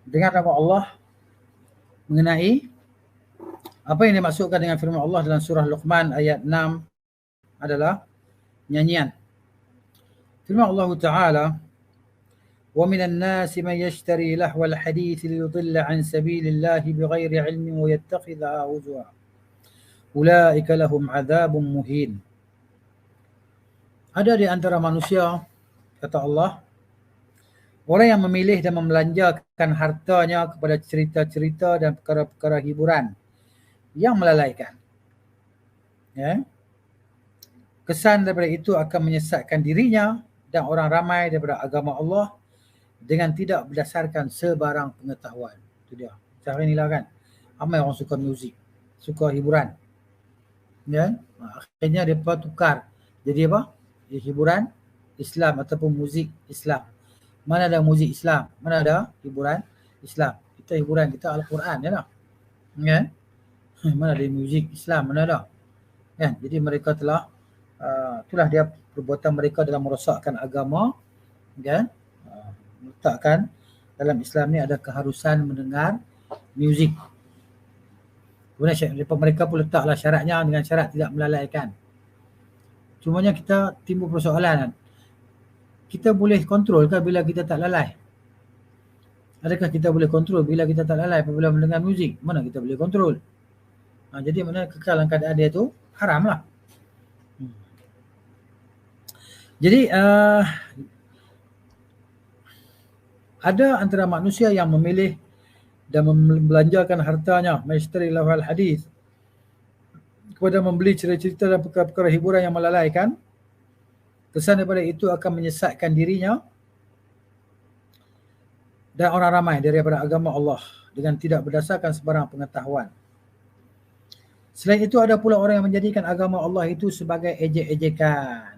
A: dengan nama Allah mengenai apa yang dimaksudkan dengan firman Allah dalam surah Luqman ayat 6 adalah nyanyian. Firman Allah Ta'ala, وَمِنَ النَّاسِ مَنْ يَشْتَرِي لَهْوَ الْحَدِيثِ لِيُضِلَّ عَنْ سَبِيلِ اللَّهِ بِغَيْرِ عِلْمٍ وَيَتَّخِذَهَا هُزُوًا أُولَئِكَ لَهُمْ عَذَابٌ مُهِينٌ. Ada di antara manusia, kata Allah, orang yang memilih dan membelanjakan hartanya kepada cerita-cerita dan perkara-perkara hiburan yang melalaikan. Ya. Kesan daripada itu akan menyesatkan dirinya dan orang ramai daripada agama Allah dengan tidak berdasarkan sebarang pengetahuan. Itu dia. Cara inilah kan. Ramai orang suka muzik, suka hiburan. Ya. Akhirnya mereka tukar. Jadi apa? Hiburan Islam ataupun muzik Islam. Mana ada muzik Islam? Mana ada hiburan Islam? Kita hiburan kita Al-Quran ya lah. Ya. Mana ada muzik Islam? Mana ada? Kan? Jadi mereka telah itulah dia perbuatan mereka dalam merosakkan agama, kan? Meletakkan dalam Islam ni ada keharusan mendengar muzik. Kemudian mereka pun letaklah syaratnya dengan syarat tidak melalaikan. Cumanya kita timbul persoalan, kita boleh kontrol ke bila kita tak lalai? Adakah kita boleh kontrol bila kita tak lalai apabila mendengar muzik? Mana kita boleh kontrol? Jadi maknanya kekal dalam keadaan dia tu haram lah. Jadi ada antara manusia yang memilih dan membelanjakan hartanya mashtari lahwal hadis kepada membeli cerita-cerita dan perkara-perkara hiburan yang melalaikan. Kesan daripada itu akan menyesatkan dirinya dan orang ramai daripada agama Allah dengan tidak berdasarkan sebarang pengetahuan. Selain itu ada pula orang yang menjadikan agama Allah itu sebagai ejek-ejekan.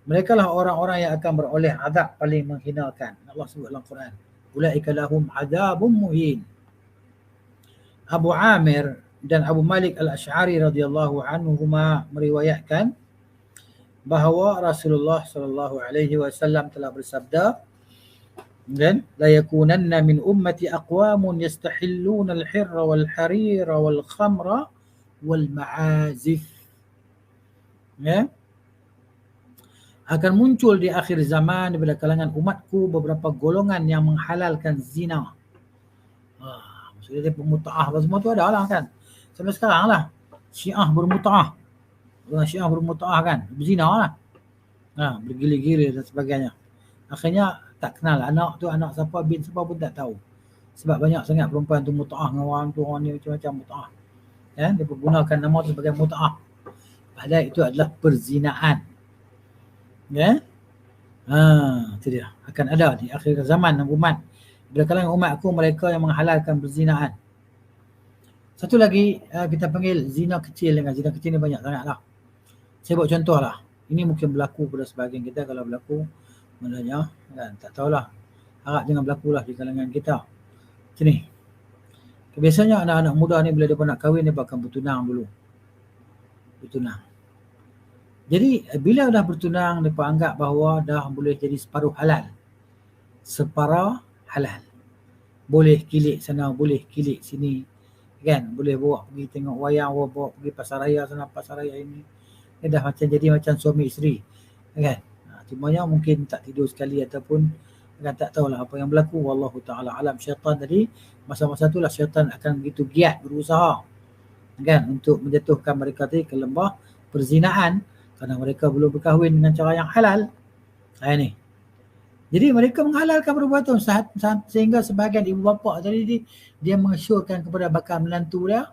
A: Mereka lah orang-orang yang akan beroleh azab paling menghinakan. Allah sebut dalam Quran. Ulaika lahum azabun muhin. Abu Amir dan Abu Malik Al-Asy'ari radhiyallahu anhuma meriwayatkan bahawa Rasulullah sallallahu alaihi wasallam telah bersabda, dan la yakunanna min ummati aqwamun yastahilluna al-hirra wal harira wal khamra wal ma'azif. Ya. Akan muncul di akhir zaman daripada kalangan umatku beberapa golongan yang menghalalkan zina. Maksudnya dia bermuta'ah apa semua tu ada lah kan. Sampai sekarang lah Syiah bermuta'ah. Orang Syiah bermuta'ah kan, berzina lah. Bergila-gila dan sebagainya. Akhirnya tak kenal anak tu anak siapa, bin siapa pun tak tahu. Sebab banyak sangat perempuan tu muta'ah dengan orang tu, orang ni macam-macam muta'ah. Ya, dia menggunakan nama tu sebagai muta'ah. Padahal itu adalah perzinaan. Ya. Itu dia. Akan ada di akhir zaman umat. Bila kalangan umat aku mereka yang menghalalkan perzinaan. Satu lagi kita panggil zina kecil dengan zina kecil ni banyak sangat lah. Saya buat contoh lah. Ini mungkin berlaku pada sebahagian kita, kalau berlaku maknanya kan, tak tahulah. Harap jangan berlaku lah di kalangan kita. Macam ni. Biasanya anak-anak muda ni bila dia nak kahwin dia akan bertunang dulu. Bertunang. Jadi bila dah bertunang mereka anggap bahawa dah boleh jadi separuh halal. Separa halal. Boleh kilik sana, boleh kilik sini. Kan? Boleh bawa pergi tengok wayang, bawa pergi pasar raya sana, pasar raya ini. Dia dah macam jadi macam suami isteri. Kan? Cumanya mungkin tak tidur sekali ataupun kan tak tahulah apa yang berlaku. Wallahu ta'ala alam. Syaitan tadi, masa-masa itulah syaitan akan begitu giat berusaha kan untuk menjatuhkan mereka tadi ke lembah perzinaan. Kerana mereka belum berkahwin dengan cara yang halal. Ini. Jadi mereka menghalalkan perbuatan sehingga sebahagian ibu bapa tadi dia mengesyorkan kepada bakal menantu dia.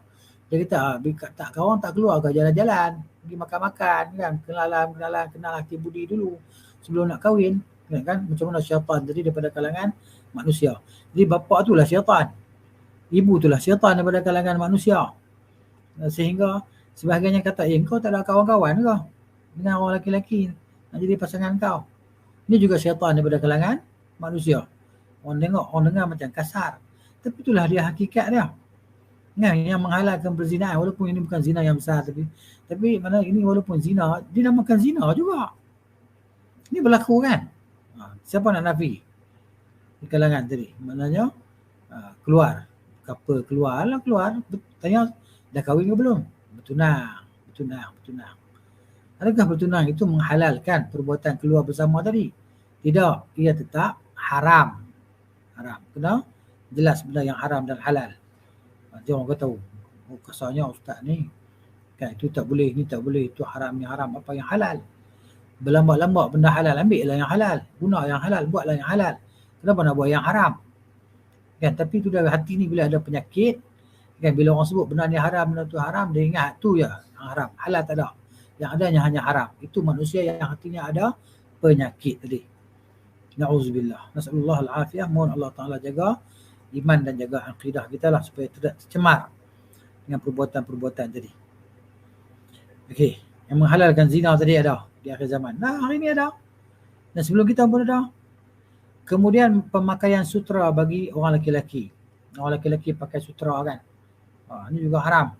A: Dia kata, tak kawan tak keluar ke jalan-jalan, pergi makan-makan kan, kenal hati budi dulu sebelum nak kahwin. Kan macam mana syaitan tadi daripada kalangan manusia. Jadi bapa itulah syaitan. Ibu itulah syaitan daripada kalangan manusia. Sehingga sebahagiannya kata, kau tak ada kawan-kawan ke dengan orang lelaki nak jadi pasangan kau? Ini juga syaitan daripada kalangan manusia. Orang dengar macam kasar. Tapi itulah dia hakikat dia. Yang menghalalkan perzinaan, walaupun ini bukan zina yang besar, tapi mana ini walaupun zina, dinamakan zina juga. Ini berlaku kan? Siapa nak nafi? Di kalangan tadi. Maknanya keluar. Couple keluar. Tanya, dah kahwin ke belum? Bertunang. Adakah bertunang itu menghalalkan perbuatan keluar bersama tadi? Tidak, ia tetap haram. Kena jelas benda yang haram dan halal. Dia orang kata, kasarnya ustaz ni kan itu tak boleh, ni tak boleh, itu haram, ni haram, apa yang halal? Berlambak-lambak benda halal, ambil lah yang halal, guna yang halal, buatlah yang halal. Kenapa nak buat yang haram? Kan, tapi tu dah hati ni bila ada penyakit, kan bila orang sebut benda ni haram, benda tu haram, dia ingat tu ya yang haram, halal tak ada. Yang adanya hanya haram. Itu manusia yang hatinya ada penyakit tadi. Na'udzubillah. Nas'alullah al-afiyah. Mohon Allah Ta'ala jaga iman dan jaga akidah kita lah supaya tidak tercemar dengan perbuatan-perbuatan tadi. Okey. Yang menghalalkan zina tadi ada di akhir zaman. Nah, hari ini ada. Dan sebelum kita pun ada. Kemudian pemakaian sutra bagi orang lelaki-lelaki. Orang lelaki pakai sutra kan. Ini juga haram.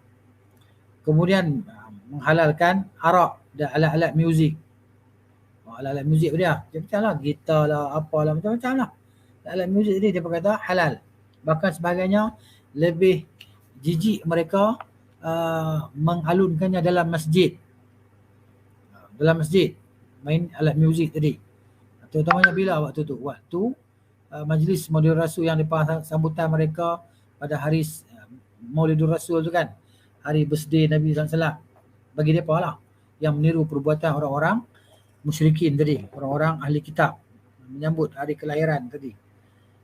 A: Kemudian menghalalkan arak dan alat-alat muzik. Alat-alat muzik dia macam lah, gitar lah, apalah, macam-macam lah. Alat muzik ni dia berkata halal. Bahkan sebagainya lebih jijik mereka mengalunkannya dalam masjid. Dalam masjid main alat muzik tadi. Terutamanya bila waktu tu? Waktu majlis Maulidur Rasul yang dipanggil sambutan mereka pada hari Maulidur Rasul tu kan. Hari birthday Nabi SAW. Bagi mereka lah yang meniru perbuatan orang-orang musyrikin tadi, orang-orang ahli kitab menyambut hari kelahiran tadi.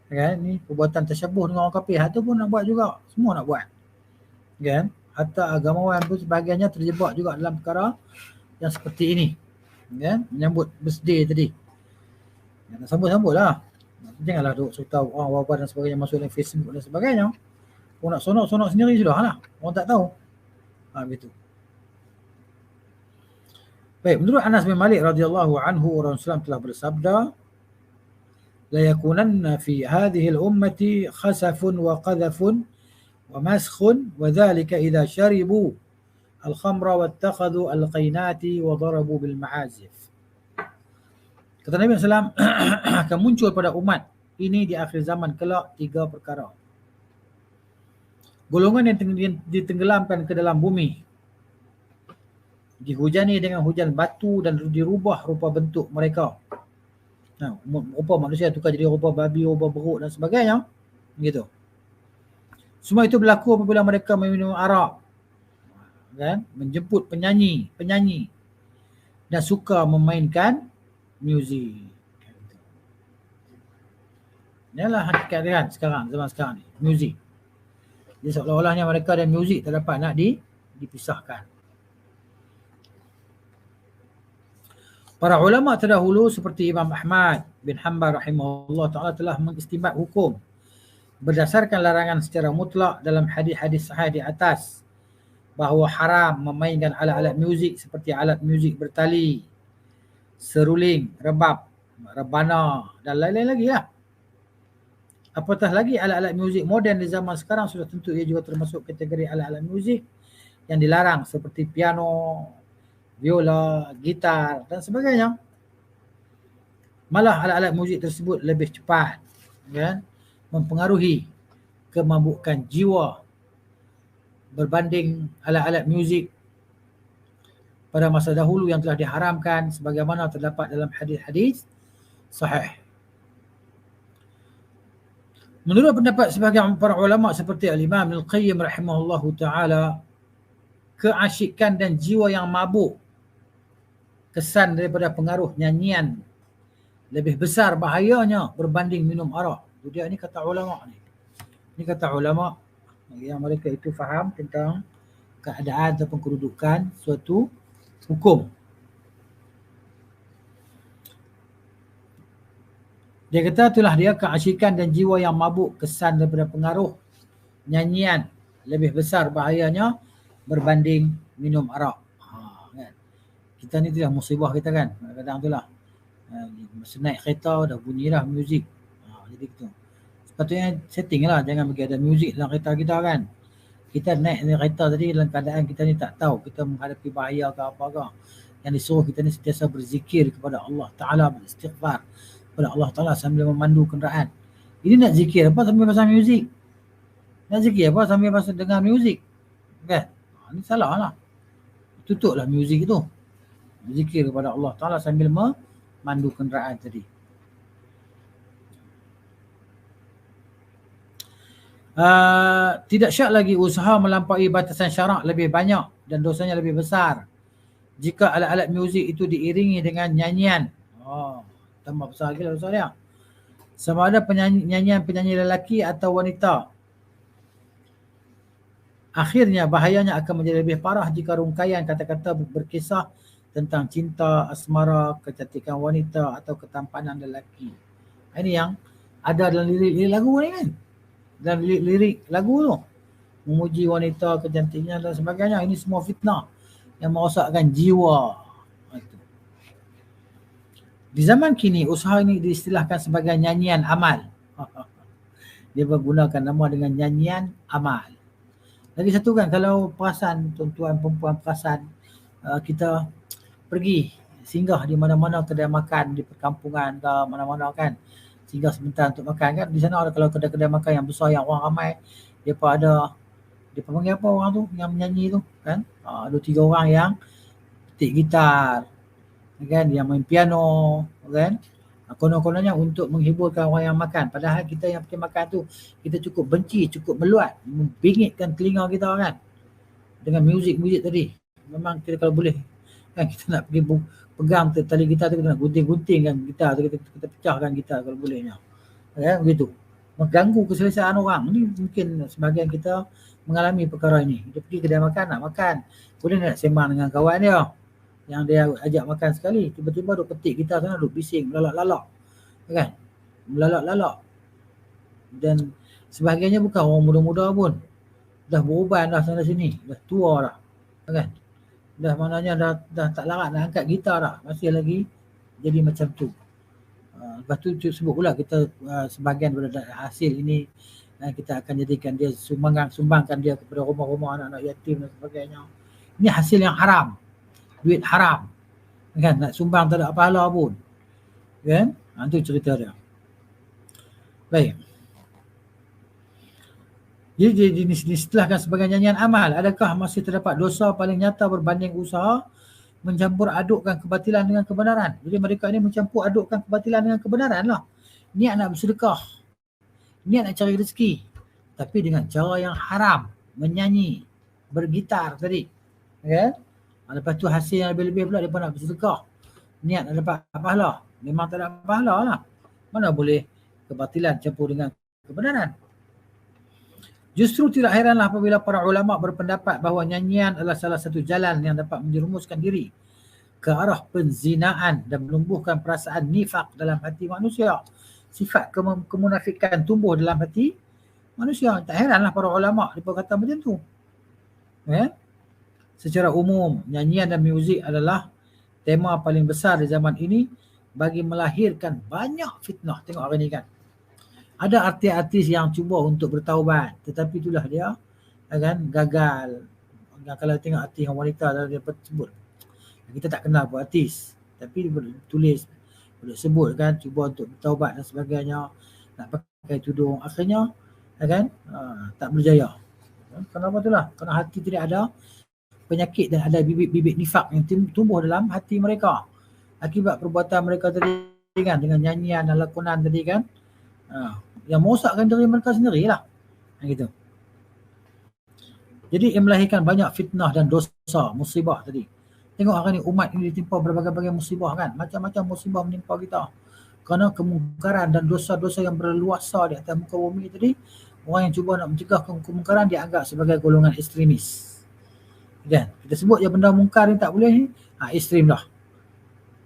A: Kan, ni perbuatan tersyabuh dengan orang kafir, itu pun nak buat juga, semua nak buat. Kan, hatta agamawan pun sebahagiannya terjebak juga dalam perkara yang seperti ini. Kan, menyambut birthday tadi. Nak sambut-sambut lah. Janganlah duk tahu orang apa dan sebagainya masuk dalam Facebook dan sebagainya. Orang nak sonok-sonok sendiri sudah lah. Orang tak tahu. Begitu. Baik, menurut Anas bin Malik radhiyallahu anhu, Rasulullah telah bersabda, la yakunanna fi hadhihi al-ummati khasafun wa qadhafun wa maskhun wa dhalika idza syaribu al-khamra wattakhadhu al-qainati wa darabu bil ma'azif. Kata Nabi SAW, akan muncul pada umat ini di akhir zaman kelak 3 perkara. Golongan yang ditenggelamkan ke dalam bumi, dihujani dengan hujan batu dan dirubah rupa bentuk mereka. Rupa manusia tukar jadi rupa babi, rupa beruk dan sebagainya. Begitu. Semua itu berlaku apabila mereka meminum arak, kan? Menjemput penyanyi dan suka memainkan muzik. Inilah hakikat dia kan sekarang, zaman sekarang ni, muzik. Jadi seolah-olahnya mereka dan muzik tak dapat nak dipisahkan. Para ulama terdahulu seperti Imam Ahmad bin Hanbal rahimahullah ta'ala telah mengistimbat hukum berdasarkan larangan secara mutlak dalam hadis-hadis sahih di atas bahawa haram memainkan alat-alat muzik seperti alat muzik bertali, seruling, rebab, rebana dan lain-lain lagi lah. Apatah lagi alat-alat muzik moden di zaman sekarang sudah tentu ia juga termasuk kategori alat-alat muzik yang dilarang seperti piano, viola, gitar dan sebagainya. Malah alat-alat muzik tersebut lebih cepat, kan, mempengaruhi kemabukan jiwa berbanding alat-alat muzik pada masa dahulu yang telah diharamkan sebagaimana terdapat dalam hadis-hadis sahih. Menurut pendapat sebahagian para ulama seperti Al-Imam Al-Qayyim rahimahullahu ta'ala, keasyikan dan jiwa yang mabuk kesan daripada pengaruh nyanyian lebih besar bahayanya berbanding minum arak. Itu dia, ni kata ulama ni. Ni kata ulama yang mereka itu faham tentang keadaan ataupun kedudukan suatu hukum. Dia kata itulah dia, keasyikan dan jiwa yang mabuk kesan daripada pengaruh nyanyian lebih besar bahayanya berbanding minum arak. Kan? Kita ni itulah musibah kita kan. Kadang-kadang itulah masa naik kereta dah bunyilah muzik. Jadi gitu. Sepatutnya setting lah, jangan bagi ada muzik dalam kereta kita kan. Kita naik dari kereta tadi dalam keadaan kita ni tak tahu kita menghadapi bahaya ke apa ke. Yang disuruh kita ni sentiasa berzikir kepada Allah Ta'ala, beristighfar kepada Allah Ta'ala sambil memandu kenderaan. Ini nak zikir apa sambil pasang muzik? Nak zikir apa sambil pasang dengar muzik? Kan? Ini salah lah. Tutuplah muzik itu. Zikir kepada Allah Ta'ala sambil memandu kenderaan tadi. Tidak syak lagi usaha melampaui batasan syarak lebih banyak dan dosanya lebih besar jika alat-alat muzik itu diiringi dengan nyanyian. Tambah besar lagi lah dosa dia. Sama ada penyanyi lelaki atau wanita. Akhirnya bahayanya akan menjadi lebih parah jika rungkaian kata-kata berkisah tentang cinta, asmara, kecantikan wanita atau ketampanan lelaki. Ini yang ada dalam lirik lagu ni kan. Dan lirik lagu tu memuji wanita, kecantikannya dan sebagainya. Ini semua fitnah yang merosakkan jiwa. Itu. Di zaman kini usaha ini diistilahkan sebagai nyanyian amal. Dia menggunakan nama dengan nyanyian amal. Lagi satu kan, kalau perasan tuan-tuan perempuan perasan kita pergi singgah di mana-mana kedai makan di perkampungan ke mana-mana kan, singgah sebentar untuk makan kan, di sana ada kalau kedai-kedai makan yang besar yang orang ramai, depa ada, depa panggil apa orang tu yang menyanyi tu kan, 2-3 orang yang petik gitar kan, yang main piano kan, konon-kononnya untuk menghiburkan orang yang makan. Padahal kita yang pergi makan tu kita cukup benci, cukup meluat, membingitkan telinga kita kan dengan muzik tadi. Memang kita kalau boleh kan, kita nak pergi pegang tali gitar tu, kita nak gunting-guntingkan gitar tu, kita pecahkan gitar kalau bolehnya. Ya, begitu. Mengganggu keselesaan orang. Ni mungkin sebahagian kita mengalami perkara ini. Dia pergi kedai makan, nak makan. Boleh nak sembang dengan kawan dia yang dia ajak makan sekali. Tiba-tiba duk petik gitar sana, duk bising, melalak-lalak. Kan? Melalak-lalak. Dan sebahagiannya bukan orang muda-muda pun. Dah beruban dah sana sini. Dah tua dah. Kan? Dah maknanya dah tak larat nak angkat gitar dah. Masih lagi jadi macam tu. Lepas tu sebut pula kita sebahagian daripada hasil ini kita akan jadikan dia sumbangkan dia kepada rumah-rumah anak-anak yatim dan sebagainya. Ini hasil yang haram. Duit haram. Kan? Nak sumbang tak ada pahala pun. Kan? Itu cerita dia. Baik. Jadi disetelahkan sebagai nyanyian amal. Adakah masih terdapat dosa paling nyata berbanding usaha mencampur adukkan kebatilan dengan kebenaran? Jadi mereka ini mencampur adukkan kebatilan dengan kebenaran lah. Niat nak bersedekah. Niat nak cari rezeki. Tapi dengan cara yang haram. Menyanyi. Bergitar tadi. Okay? Lepas tu hasil yang lebih-lebih pula mereka nak bersedekah. Niat nak dapat pahala. Memang tak ada pahala lah. Mana boleh kebatilan campur dengan kebenaran. Justru tidak heranlah apabila para ulama berpendapat bahawa nyanyian adalah salah satu jalan yang dapat menjerumuskan diri ke arah penzinaan dan menumbuhkan perasaan nifaq dalam hati manusia. Sifat kemunafikan tumbuh dalam hati manusia. Tak heranlah para ulama mereka kata macam tu. Secara umum, nyanyian dan muzik adalah tema paling besar di zaman ini bagi melahirkan banyak fitnah. Tengok hari ni kan. Ada artis-artis yang cuba untuk bertaubat, tetapi itulah dia kan gagal. Kalau tengok artis yang wanita dia sebut, kita tak kenal pun artis, tapi dia tulis, boleh sebut kan cuba untuk bertaubat dan sebagainya, nak pakai tudung, akhirnya kan tak berjaya. Kenapa itulah? Kerana hati tidak ada penyakit dan ada bibit-bibit nifak yang tumbuh dalam hati mereka akibat perbuatan mereka tadi kan, dengan nyanyian dan lakonan tadi kan. Yang merosakkan diri mereka sendirilah. Gitu. Jadi ia melahirkan banyak fitnah dan dosa, musibah tadi. Tengok hari ni umat ini ditimpa berbagai-bagai musibah kan. Macam-macam musibah menimpa kita. Kerana kemungkaran dan dosa-dosa yang berluasa di atas muka bumi tadi, orang yang cuba nak mencegah kemungkaran dianggap sebagai golongan ekstremis. Kan? Kita sebut je benda mungkar ni tak boleh ni, ekstrim dah.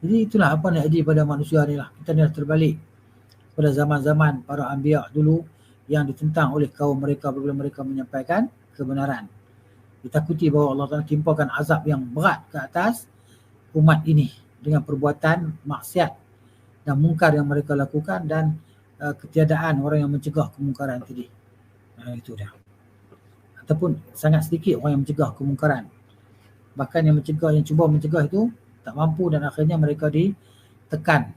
A: Jadi itulah apa yang jadi pada manusia ni lah. Kita ni dah terbalik pada zaman-zaman para anbiya dulu yang ditentang oleh kaum mereka apabila mereka menyampaikan kebenaran. Ditakuti bahawa Allah Ta'ala timpakan azab yang berat ke atas umat ini dengan perbuatan maksiat dan mungkar yang mereka lakukan dan ketiadaan orang yang mencegah kemungkaran tadi. Itu dia. Ataupun sangat sedikit orang yang mencegah kemungkaran. Bahkan yang cuba mencegah itu tak mampu dan akhirnya mereka ditekan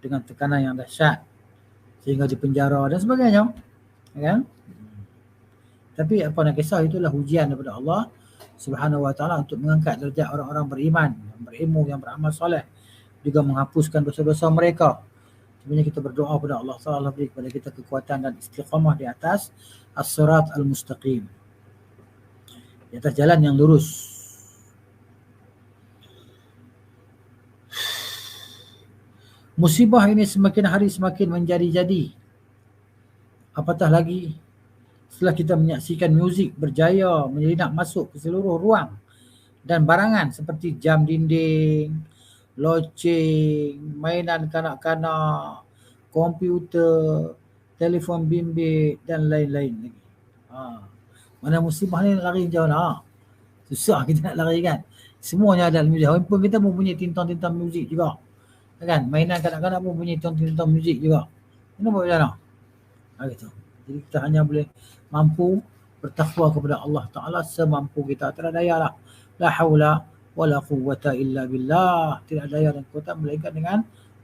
A: dengan tekanan yang dahsyat sehingga dipenjara dan sebagainya. Kan? Tapi apa nak kisah, itulah ujian daripada Allah Subhanahu Wa Taala untuk mengangkat derajat orang-orang beriman, yang berilmu, yang beramal soleh, juga menghapuskan dosa-dosa mereka. Sebenarnya kita berdoa kepada Allah Taala beri kepada kita kekuatan dan istiqamah di atas as-sirat al-mustaqim, di atas jalan yang lurus. Musibah ini semakin hari semakin menjadi-jadi. Apatah lagi setelah kita menyaksikan muzik berjaya menyelinap masuk ke seluruh ruang dan barangan seperti jam dinding, loceng, mainan kanak-kanak, komputer, telefon bimbit dan lain-lain lagi. Mana musibah ni nak lari jauh nak? Susah kita nak lari kan. Semuanya ada dalam muzik. Walaupun kita mempunyai tintang-tintang muzik juga. Kan, mainan kanak-kanak pun punya tintang muzik juga. Kenapa macam mana? Gitu. Jadi kita hanya boleh mampu bertakwa kepada Allah Ta'ala semampu kita. Tak ada daya lah. La hawla wa la quwwata illa billah. Tidak ada daya dan kuasa melainkan dengan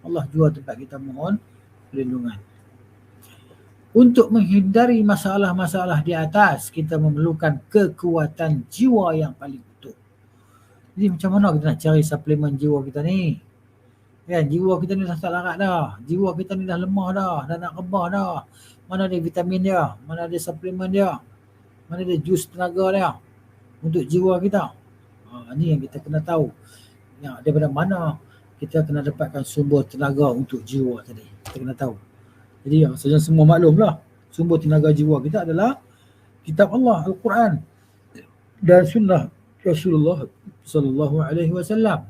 A: Allah jua tempat kita mohon perlindungan. Untuk menghindari masalah-masalah di atas, kita memerlukan kekuatan jiwa yang paling utuh. Jadi macam mana kita nak cari suplemen jiwa kita ni? Kan, jiwa kita ni dah tak larat dah. Jiwa kita ni dah lemah dah. Dah nak rebah dah. Mana ada vitamin dia? Mana ada suplemen dia? Mana ada jus tenaga dia? Untuk jiwa kita. Ni yang kita kena tahu. Ya, daripada mana kita kena dapatkan sumber tenaga untuk jiwa tadi. Kita kena tahu. Jadi saja semua maklum lah. Sumber tenaga jiwa kita adalah kitab Allah, Al-Quran dan sunnah Rasulullah sallallahu alaihi wasallam.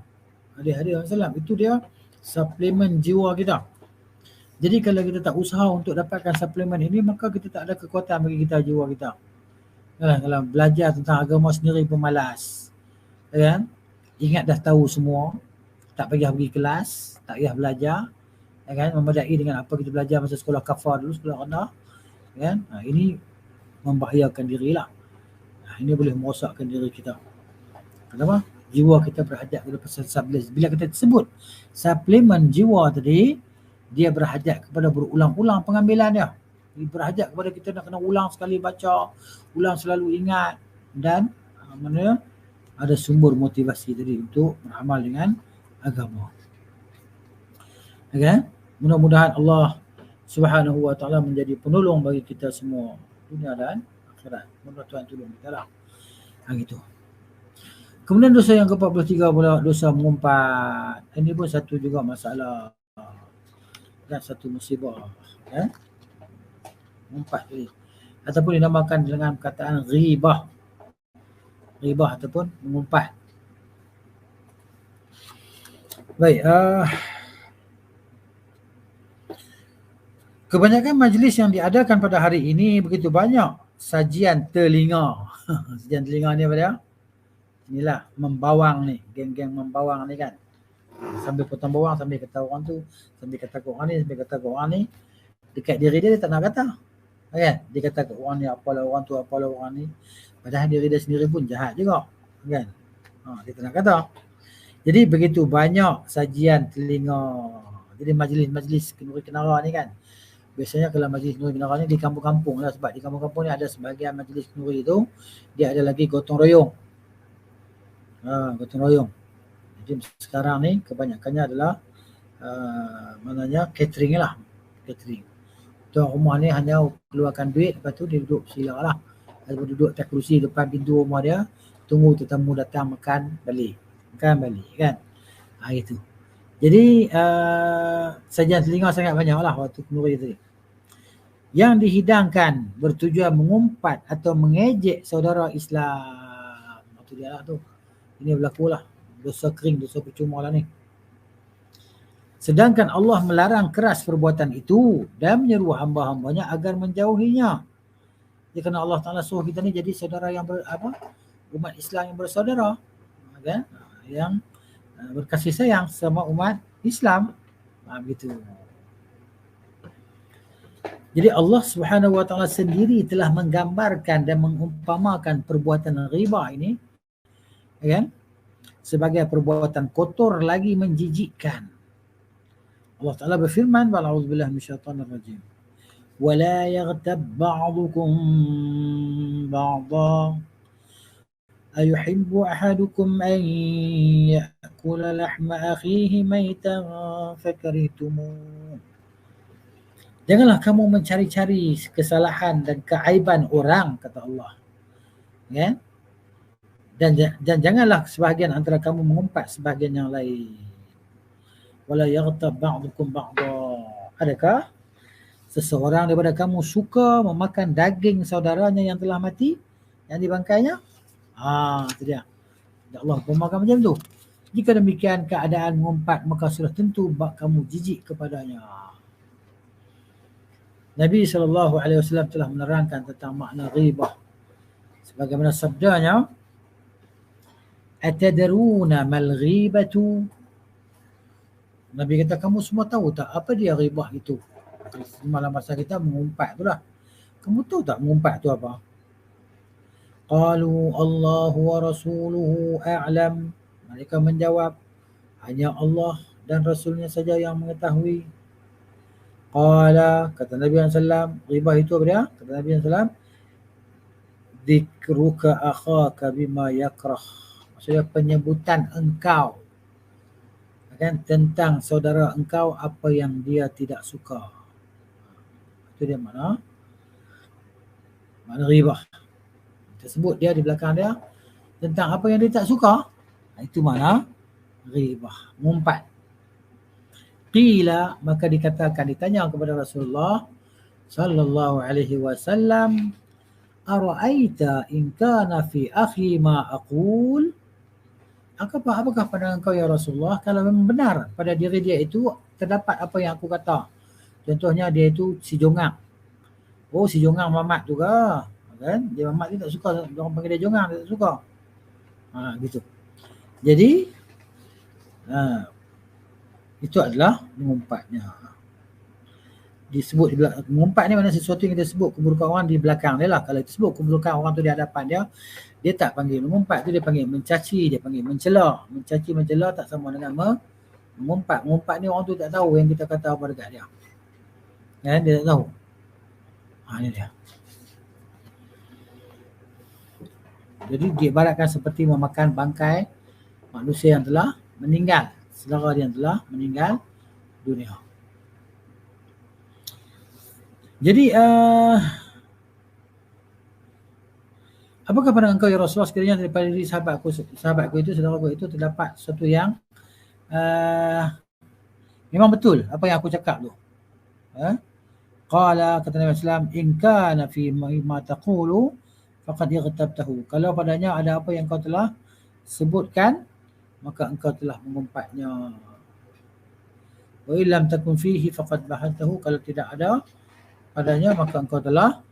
A: Itu dia suplemen jiwa kita. Jadi kalau kita tak usaha untuk dapatkan suplemen ini, maka kita tak ada kekuatan bagi kita jiwa kita. Kalau belajar tentang agama sendiri pun malas. kan? Ingat dah tahu semua, tak payah pergi kelas, tak payah belajar, kan? Memadai dengan apa kita belajar masa sekolah kafar dulu, sekolah rendah, kan? Ini membahayakan dirilah. Ini boleh merosakkan diri kita. Kenapa? Jiwa kita berhajat kepada pasal supplement. Bila kita sebut suplemen jiwa tadi, dia berhajat kepada berulang-ulang pengambilan dia. Dia berhajat kepada kita nak kena ulang sekali baca, ulang selalu ingat, dan mana ada sumber motivasi tadi untuk beramal dengan agama. Okay? Mudah-mudahan Allah Subhanahu wa taala menjadi penolong bagi kita semua dunia dan akhirat. Mudah Tuhan tolong kita lah. Gitu. Kemudian dosa yang ke-43 pula dosa mengumpat. Ini pun satu juga masalah dan satu musibah, ya. Mengumpat tadi. Ataupun dinamakan dengan perkataan ghibah. Ghibah ataupun mengumpat. Baik, kebanyakan majlis yang diadakan pada hari ini begitu banyak sajian telinga. Sajian telinga ni apa dia? Inilah membawang ni, geng-geng membawang ni kan. Sambil potong bawang, sambil kata orang tu, sambil kata ke orang ni, sambil kata ke orang ni. Dekat diri dia tak nak kata. Kan? Dia kata ke orang ni, apalah orang tu, apalah orang ni. Padahal diri dia sendiri pun jahat juga. Kan? Dia tak nak kata. Jadi begitu banyak sajian telinga. Jadi majlis-majlis kenduri kenara ni kan. Biasanya kalau majlis kenduri kenara ni di kampung-kampung lah. Sebab di kampung-kampung ni ada sebahagian majlis kenduri tu, dia ada lagi gotong royong. Gotong royong. Jadi sekarang ni kebanyakannya adalah maknanya catering lah. Catering. Tuan rumah ni hanya keluarkan duit, lepas tu dia duduk sila lah. Dia duduk atas kerusi depan pintu rumah dia, tunggu tetamu datang makan balik. Makan balik kan. Itu. Jadi sajian telinga sangat banyak lah waktu kenduri tadi. Yang dihidangkan bertujuan mengumpat atau mengejek saudara Islam. Itu dia lah tu. Ini berlaku lah. Dosa kering, dosa percuma lah ni. Sedangkan Allah melarang keras perbuatan itu dan menyeru hamba-hambanya agar menjauhinya. Jadi kerana Allah Ta'ala suruh kita ni jadi saudara yang umat Islam yang bersaudara. Kan? Yang berkasih sayang sama umat Islam. Begitu. Jadi Allah Subhanahu wa taala sendiri telah menggambarkan dan mengumpamakan perbuatan riba ini, kan, sebagai perbuatan kotor lagi menjijikkan. Allah Taala berfirman, "A'udzubillahi minasyaitonir rajim. Wa la yaghtab ba'dukum ba'dha ayuhibbu ahadukum an ya'kula lahma akhihi maitan fakarihtumuh." Janganlah kamu mencari-cari kesalahan dan keaiban orang, kata Allah. Ya? Dan janganlah sebahagian antara kamu mengumpat sebahagian yang lain. Wala yaghtab ba'dukum ba'dha. Adakah seseorang daripada kamu suka memakan daging saudaranya yang telah mati, yang dibangkainya? Itu dia. Allah memakan macam tu. Jika demikian keadaan mengumpat, maka sudah tentu kamu jijik kepadanya. Nabi SAW telah menerangkan tentang makna ghibah. Sebagaimana sabdanya, "Atadruna mal ghibatu?" Nabi kata, kamu semua tahu tak apa dia ghibah itu? Malam masa kita mengumpat tu lah. Kamu tahu tak mengumpat tu apa? Qalu Allahu wa rasuluhu a'lam. Mereka menjawab, hanya Allah dan Rasulnya saja yang mengetahui. Qala, kata Nabi SAW, ghibah itu apa dia? Kata Nabi SAW, dzikruka akhaka bima yakrah. Maksudnya penyebutan engkau, kan, tentang saudara engkau apa yang dia tidak suka. Itu dia makna ghibah. Kita sebut dia di belakang dia tentang apa yang dia tak suka. Itu makna ghibah, mengumpat. Qila, maka dikatakan, ditanya kepada Rasulullah sallallahu alaihi wasallam, ara'aita in kana fi akhi ma aqul? Apakah pandangan kau ya Rasulullah kalau memang benar pada diri dia itu terdapat apa yang aku kata? Contohnya dia itu si jongang. Oh, si jongang mamat juga, kan? Dia mamat dia tak suka, orang panggil dia jongang, dia tak suka. Gitu. Jadi itu adalah mengumpatnya. Disebut mengumpat ni mana sesuatu yang kita sebut keburukan orang di belakang dia lah. Kalau kita sebut keburukan orang tu di hadapan dia, dia tak panggil mengumpat, tu dia panggil mencaci, dia panggil mencela. Mencaci, mencela tak sama dengan mengumpat. Mengumpat ni orang tu tak tahu yang kita kata apa dekat dia. Ya, dia tak tahu. Ini dia. Jadi diibaratkan seperti memakan bangkai manusia yang telah meninggal, saudara dia yang telah meninggal dunia. Jadi apakah pandangan engkau ya Rasulullah, sekiranya daripada diri sahabatku itu, saudaraku itu terdapat sesuatu yang memang betul apa yang aku cakap tu. Qala, kata Nabi SAW, in kana fi ma taqulu faqad ightabtahu. Kalau padanya ada apa yang kau telah sebutkan, maka engkau telah mengumpatnya. Wa illam takun fihi faqad bahaltahu. Kalau tidak ada padanya, maka engkau telah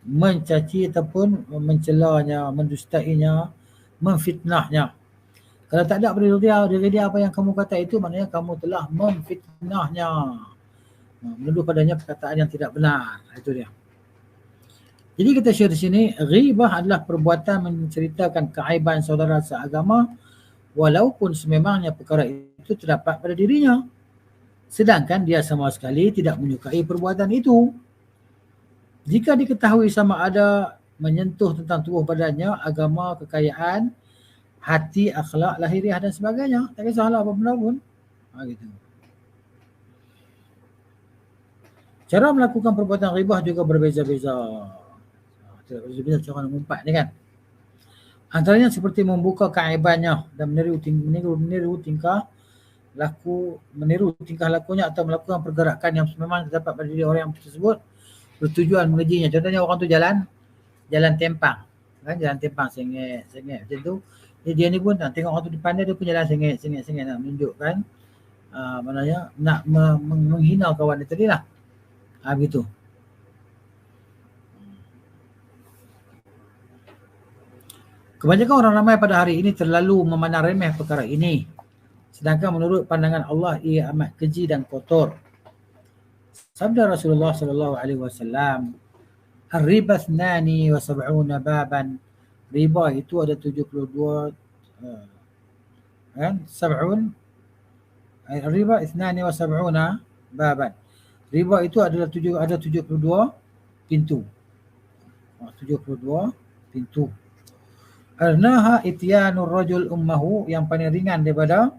A: mencaci ataupun mencelanya, mendustainya, memfitnahnya. Kalau tak ada pada diri dia apa yang kamu kata itu, maknanya kamu telah memfitnahnya, menuduh padanya perkataan yang tidak benar. Itu dia. Jadi kita share di sini, ghibah adalah perbuatan menceritakan keaiban saudara seagama walaupun sememangnya perkara itu terdapat pada dirinya, sedangkan dia sama sekali tidak menyukai perbuatan itu. Jika diketahui sama ada menyentuh tentang tubuh badannya, agama, kekayaan, hati, akhlak, lahiriah dan sebagainya, tak kisahlah apa benda pun. Gitu. Cara melakukan perbuatan ghibah juga berbeza-beza. Berbeza-beza cara mengumpat ni kan. Antaranya seperti membuka keaibannya dan meniru tingkah lakunya atau melakukan pergerakan yang memang terdapat pada diri orang yang tersebut bertujuan mengejinya. Contohnya orang tu jalan tempang, kan, jalan tempang sengit macam tu. Dia ni pun tengok orang tu depan dia pun jalan sengit nak menunjukkan maknanya nak menghina kawan dia tadi lah. Begitu. Kebanyakan orang ramai pada hari ini terlalu memandang remeh perkara ini, sedangkan menurut pandangan Allah ia amat keji dan kotor. Sabda Rasulullah sallallahu alaihi wasallam, "Ar-riba 72 baban." Riba itu ada 72 kan? Sab'un. Riba 72 baban. Riba itu adalah 72 pintu. 72 pintu. Arnaha ityanur rajul ummahu, yang paling ringan daripada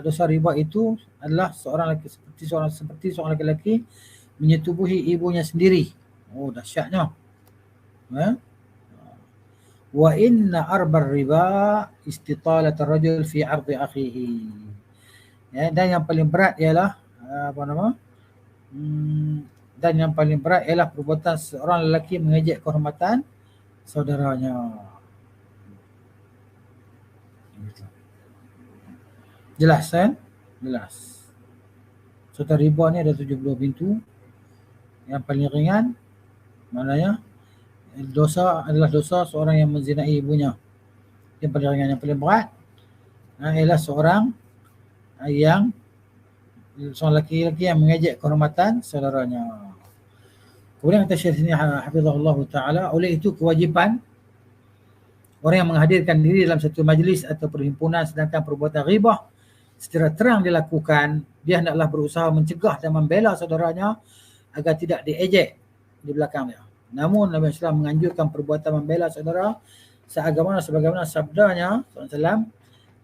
A: dosa riba itu adalah seperti seorang lelaki menyetubuhi ibunya sendiri. Oh, dahsyatnya. Wa inna arbar riba istitalat ar-rajul fi 'ardi akhihi. Ya, dan yang paling berat ialah dan yang paling berat ialah perbuatan seorang lelaki mengejek kehormatan saudaranya. Jelas kan? Jelas. Serta riba ni ada 72 pintu. Yang paling ringan maknanya dosa adalah dosa seorang yang menzinai ibunya. Yang paling ringan. Yang paling berat ialah seorang lelaki yang mengejek kehormatan saudaranya. Kemudian kata Syekh sini hafizahullah taala, oleh itu kewajipan orang yang menghadirkan diri dalam satu majlis atau perhimpunan sedangkan perbuatan ghibah secara terang dilakukan, dia hendaklah berusaha mencegah dan membela saudaranya agar tidak diejek di belakangnya. Namun Nabi SAW menganjurkan perbuatan membela saudara seagama sebagaimana sabdanya SAW,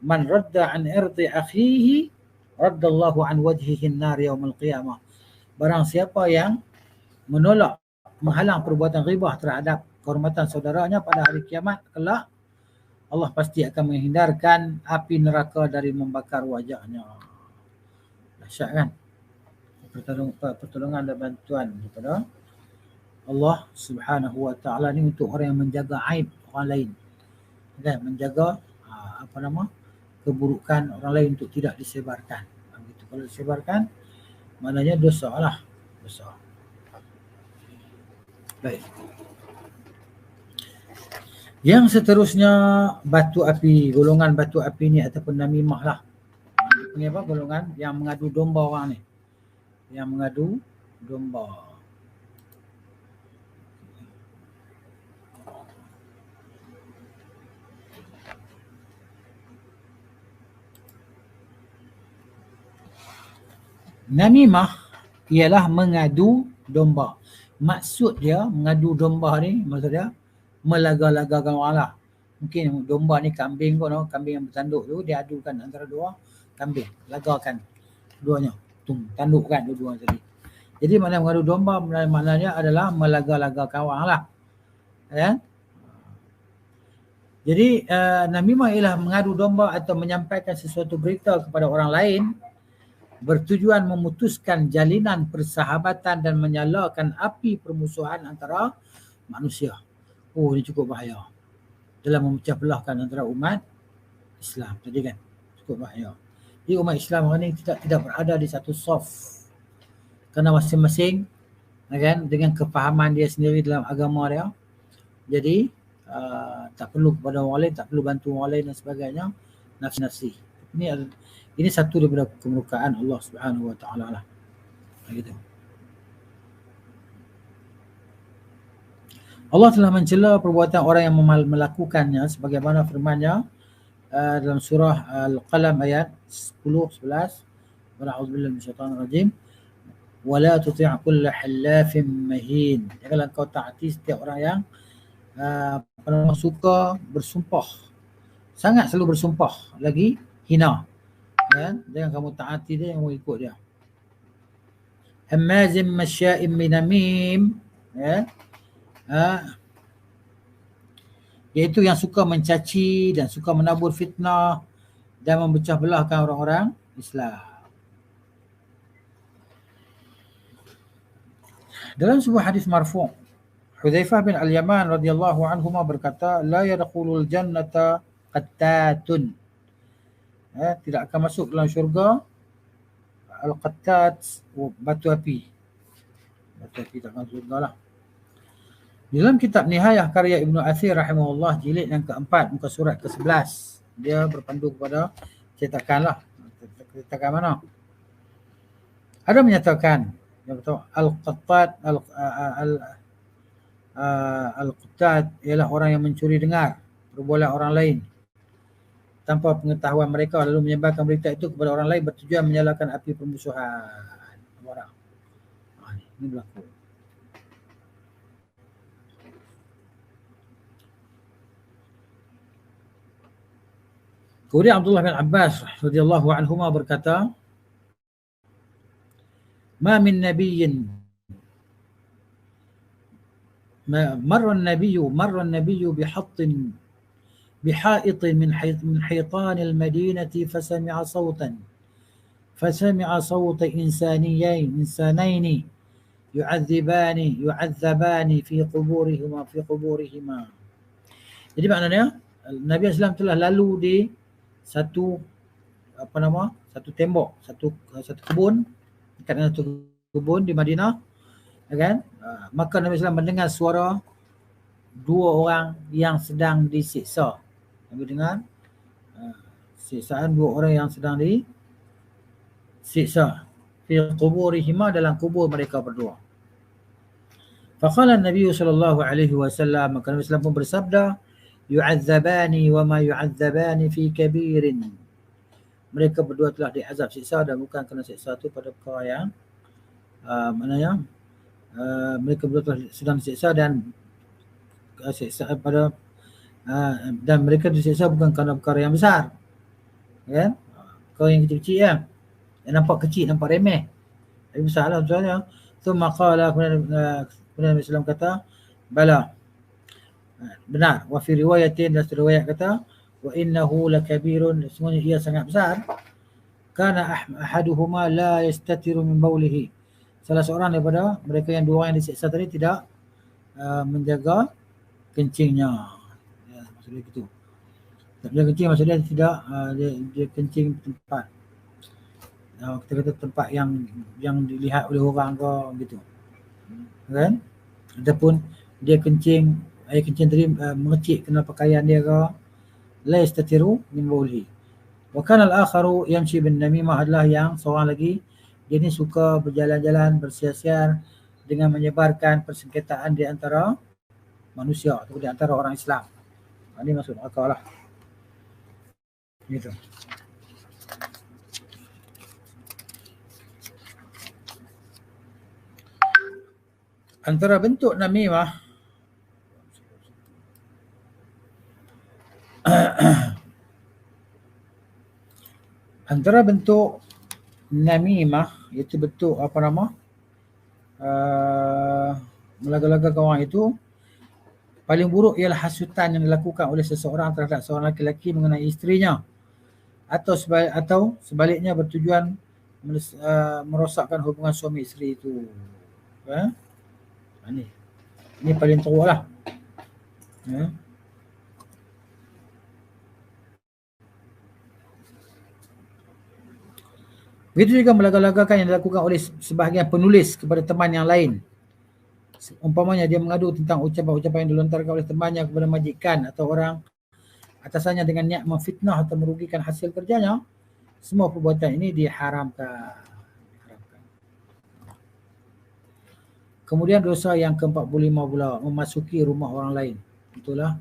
A: "Man radda an irdi akhihi raddallahu an wajhihi an-nar yaumil qiyamah." Barang siapa yang menolak, menghalang perbuatan ghibah terhadap kehormatan saudaranya pada hari kiamat kelak, Allah pasti akan menghindarkan api neraka dari membakar wajahnya. Dahsyat kan? Pertolongan dan bantuan daripada Allah Subhanahu wa taala ni untuk orang yang menjaga aib orang lain. Kan, menjaga keburukan orang lain untuk tidak disebarkan. Begitu. Kalau disebarkan maknanya dosa lah, dosa. Baik. Yang seterusnya batu api, golongan batu api ni ataupun namimah lah. Ini apa? Golongan yang mengadu domba orang ni. Yang mengadu domba. Namimah ialah mengadu domba. Maksud dia mengadu domba ni, maksud dia melaga-lagakan orang lah. Mungkin domba ni kambing pun, kambing yang bertanduk tu, dia adukan antara dua kambing, lagakan keduanya, tandukkan dua-dua tadi. Jadi makna mengadu domba maknanya adalah melaga-lagakan orang lah. Ya? Jadi namimah ialah mengadu domba atau menyampaikan sesuatu berita kepada orang lain bertujuan memutuskan jalinan persahabatan dan menyalakan api permusuhan antara manusia. Oh, ini cukup bahaya dalam memecah belahkan antara umat Islam tadi kan. Cukup bahaya. Jadi umat Islam hari ini tidak berada di satu saf. Kerana masing-masing kan, dengan kefahaman dia sendiri dalam agama dia. Jadi tak perlu kepada orang lain, tak perlu bantu orang lain dan sebagainya. Nafsi-nafsi. Ini satu daripada kemurkaan Allah Subhanahu Wa Taala lah. Begitu. Allah telah mencela perbuatan orang yang melakukannya sebagaimana firman-Nya dalam surah Al-Qalam ayat 10 11. A'udzubillahi minasyaitanir rajim. Wala tuti' kulla halafin mahin. Janganlah kau taati setiap orang yang suka bersumpah. Sangat selalu bersumpah, lagi hina. Kan? Jangan kamu taati dia, yang kamu ikut dia. Hammazim masya'im binamim, ya. Iaitu yang suka mencaci dan suka menabur fitnah dan memecah belahkan orang-orang Islam. Dalam sebuah hadis marfu', Hudzaifah bin Al-Yaman radhiyallahu anhuma berkata, la yadkhulul jannata qattatun. Tidak akan masuk dalam syurga al-qattat, batu api. Batu api tak masuk syurga lah. Di dalam kitab Nihayah karya Ibnu Athir rahimahullah, jilid yang keempat, muka surat ke-11, dia berpandu kepada cetakan lah. Cetakan mana? Ada menyatakan yang betul, al-qattat al-qattat ialah orang yang mencuri dengar perbualan orang lain tanpa pengetahuan mereka, lalu menyebarkan berita itu kepada orang lain bertujuan menyalakan api permusuhan orang. Ini berlaku. Kemudian Abdullah bin Abbas radhiyallahu anhuma berkata, "Ma min nabiyyin marra an-nabiyyu بحائط من حيطان المدينة فسمع صوت إنسانين يعذبان في قبورهما. Jadi maknanya Nabi SAW telah lalu di satu tembok, satu kebun, dekat dengan satu kebun di Madinah, kan? Maka Nabi SAW mendengar suara dua orang yang sedang disiksa. Nabi dengar siksaan dua orang yang sedang disiksa fi quburihima, dalam kubur mereka berdua. Faqala Nabi sallallahu alaihi wasallam, maka Nabi sallallahu pun bersabda, yu'adzabani wa ma yu'adzabani fi kabirin. Mereka berdua telah diazab siksa, dan bukan kena siksa itu pada perkara yang maknanya mereka berdua telah sedang disiksa dan siksa pada dan mereka disiksa bukan kerana perkara yang besar, kan? Perkara yang kecil-kecil ya, yang nampak kecil, nampak remeh, tapi besar lah sebenarnya. Tsumma qala, kemudian Nabi SAW kata, bala, benar. Wa fi riwayatin, dan riwayat kata, wa innahu lakabirun, semuanya ia sangat besar. Kana ahaduhuma la yastatiru min baulihi, salah seorang daripada mereka yang dua orang yang disiksa tadi tidak menjaga kencingnya. Maksudnya gitu. Tak boleh kencing maksudnya tidak dia kencing tempat kita kata tempat yang dilihat oleh orang ke gitu, kan? Ataupun dia kencing air kencing tadi mengecik kena pakaian dia ke, la yastatiru min bawlihi. Wa kana al-akharu yamshi bin namimah, adalah yang seorang lagi dia ni suka berjalan-jalan bersiar-siar dengan menyebarkan persengketaan di antara manusia atau di antara orang Islam. Ini maksud akal lah. Gitu. Antara bentuk namimah antara bentuk namimah iaitu bentuk apa nama melaga-lagakan orang itu, paling buruk ialah hasutan yang dilakukan oleh seseorang terhadap seorang lelaki mengenai isterinya atau sebaliknya bertujuan merosakkan hubungan suami isteri itu. Ini paling teruk lah. Begitu juga melaga-lagakan yang dilakukan oleh sebahagian penulis kepada teman yang lain. Umpamanya dia mengadu tentang ucapan-ucapan yang dilontarkan oleh temannya kepada majikan atau orang atasannya dengan niat memfitnah atau merugikan hasil kerjanya. Semua perbuatan ini diharamkan. Kemudian dosa yang ke-45 pula, memasuki rumah orang lain. Itulah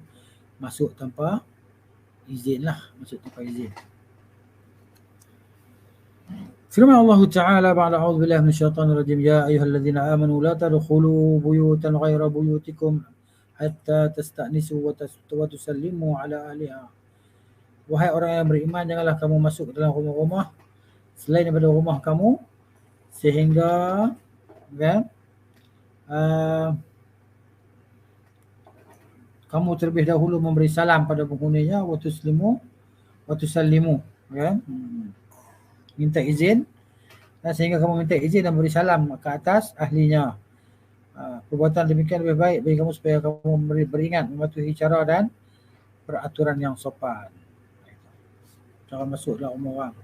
A: masuk tanpa izin lah, masuk tanpa izin. Firman Allah Ta'ala ba'da a'udzu billahi minasyaitonir rajim, ya ayyuhalladzina amanu la tadkhulu buyutan ghaira buyutikum hatta tasta'nisu wa tusallimu ala ahliha. Wahai orang yang beriman, janganlah kamu masuk ke dalam rumah-rumah selain daripada rumah kamu sehingga kamu terlebih dahulu memberi salam pada penghuninya, wa tusallimu, minta izin, sehingga kamu minta izin dan beri salam ke atas ahlinya. Perbuatan demikian lebih baik bagi kamu supaya kamu beringat mematuhi cara dan peraturan yang sopan. Jangan masuk dalam rumah orang.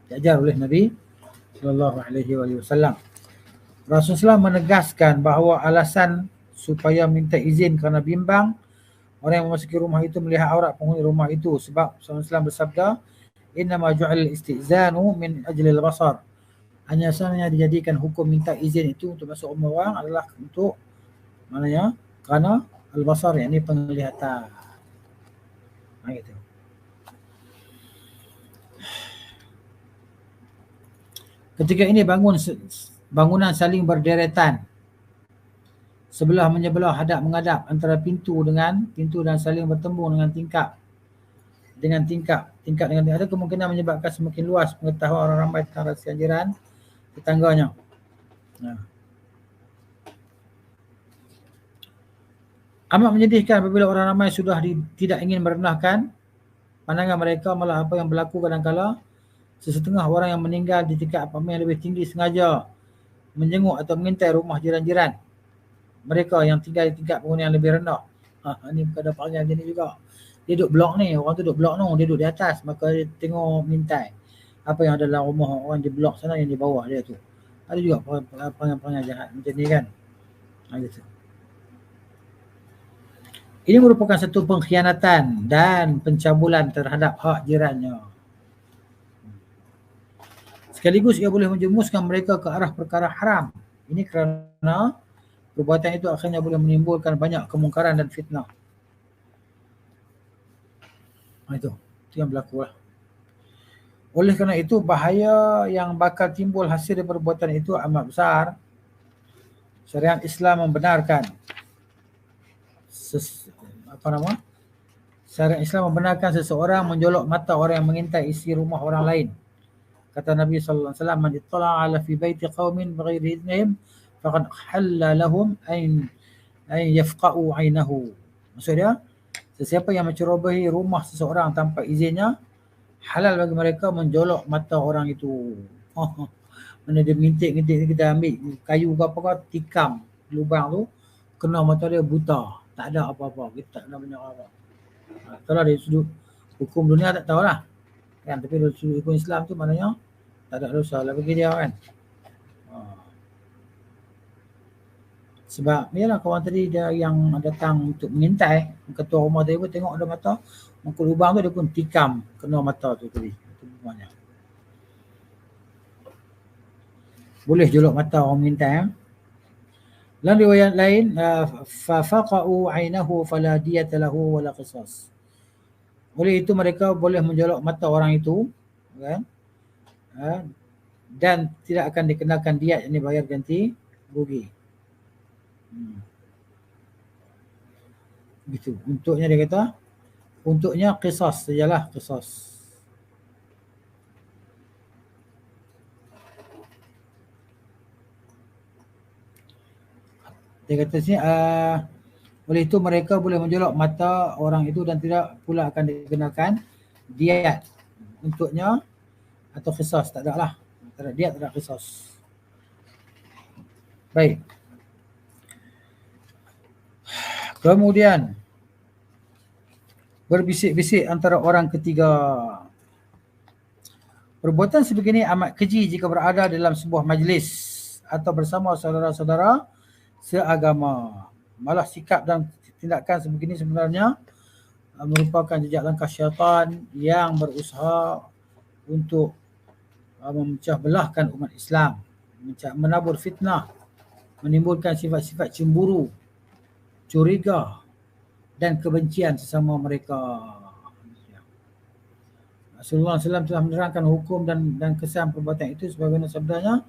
A: Diajar oleh Nabi sallallahu alaihi wasallam. Rasulullah menegaskan bahawa alasan supaya minta izin kerana bimbang orang yang memasuki rumah itu melihat aurat penghuni rumah itu, sebab Rasulullah bersabda, innama ju'al istizanu min ajli al-basar. Hanya sahaja dijadikan hukum minta izin itu untuk masuk rumah orang adalah untuk maknanya kerana al-basar, yakni penglihatan. Gitu. Ketika ini bangunan saling berderetan, sebelah menyebelah, hadap menghadap, antara pintu dan saling bertembung dengan tingkap dengan ada kemungkinan menyebabkan semakin luas pengetahuan orang ramai tentang rahsia jiran tetangganya. Amat menyedihkan apabila orang ramai sudah tidak ingin merendahkan pandangan mereka, malah apa yang berlaku kadang-kala sesetengah orang yang meninggal di tingkat apartemen yang lebih tinggi sengaja menjenguk atau mengintai rumah jiran-jiran mereka yang tinggal di tingkat penghuni yang lebih rendah. Ini bukan ada panggil jenis juga. Dia duduk blok ni, orang tu duduk blok ni, dia duduk di atas, maka dia tengok mintai apa yang ada dalam rumah orang di blok sana yang di bawah dia tu. Ada juga perangai-perangai jahat macam ni kan. Gitu. Ini merupakan satu pengkhianatan dan pencabulan terhadap hak jirannya. Sekaligus ia boleh menjerumuskan mereka ke arah perkara haram. Ini kerana perbuatan itu akhirnya boleh menimbulkan banyak kemungkaran dan fitnah. Itu yang berlaku lah. Oleh kerana itu, bahaya yang bakal timbul hasil dari perbuatan itu amat besar. Syariat Islam membenarkan Syariat Islam membenarkan seseorang menjolok mata orang yang mengintai isi rumah orang lain. Kata Nabi sallallahu alaihi wasallam, "Man ittala'a fi baiti qaumin bighairi idznihim faqad halla lahum an yafqa'u 'ainahu." Maksudnya, sesiapa yang mencerobohi rumah seseorang tanpa izinnya, halal bagi mereka menjolok mata orang itu. Mana dia ngintik-ngintik, kita ambil kayu ke apa ke, tikam lubang tu, kena mata dia buta, tak ada apa-apa, kita tak ada banyak apa. Kalau dari sudut hukum dunia tak tahulah kan, tapi dari sudut hukum Islam tu maknanya tak ada dosa lah bagi dia kan. Sebab yalah kawan tadi dia yang datang untuk mengintai, ketua rumah tadi pun tengok ada mata, muka lubang tu dia pun tikam kena mata tu tadi. Itu rumahnya. Boleh jolok mata orang mengintai. Dalam riwayat lain, fa faqa'u 'ainahu fala diyata lahu wala qisas. Oleh itu mereka boleh menjolok mata orang itu, kan? Dan tidak akan dikenakan diat, yang bayar ganti rugi. Gitu. Untuknya dia kata, untuknya qisas sajalah, qisas. Dia kata sini, oleh itu mereka boleh menjolok mata orang itu dan tidak pula akan dikenakan diat. Untuknya atau qisas, tak ada lah. Tak ada diat, tak ada qisas. Baik. Kemudian berbisik-bisik antara orang ketiga. Perbuatan sebegini amat keji jika berada dalam sebuah majlis atau bersama saudara-saudara seagama. Malah sikap dan tindakan sebegini sebenarnya merupakan jejak langkah syaitan yang berusaha untuk memecah belahkan umat Islam, menabur fitnah, menimbulkan sifat-sifat cemburu, curiga dan kebencian sesama mereka. Rasulullah SAW telah menerangkan hukum dan kesan perbuatan itu sebagaimana sabdanya,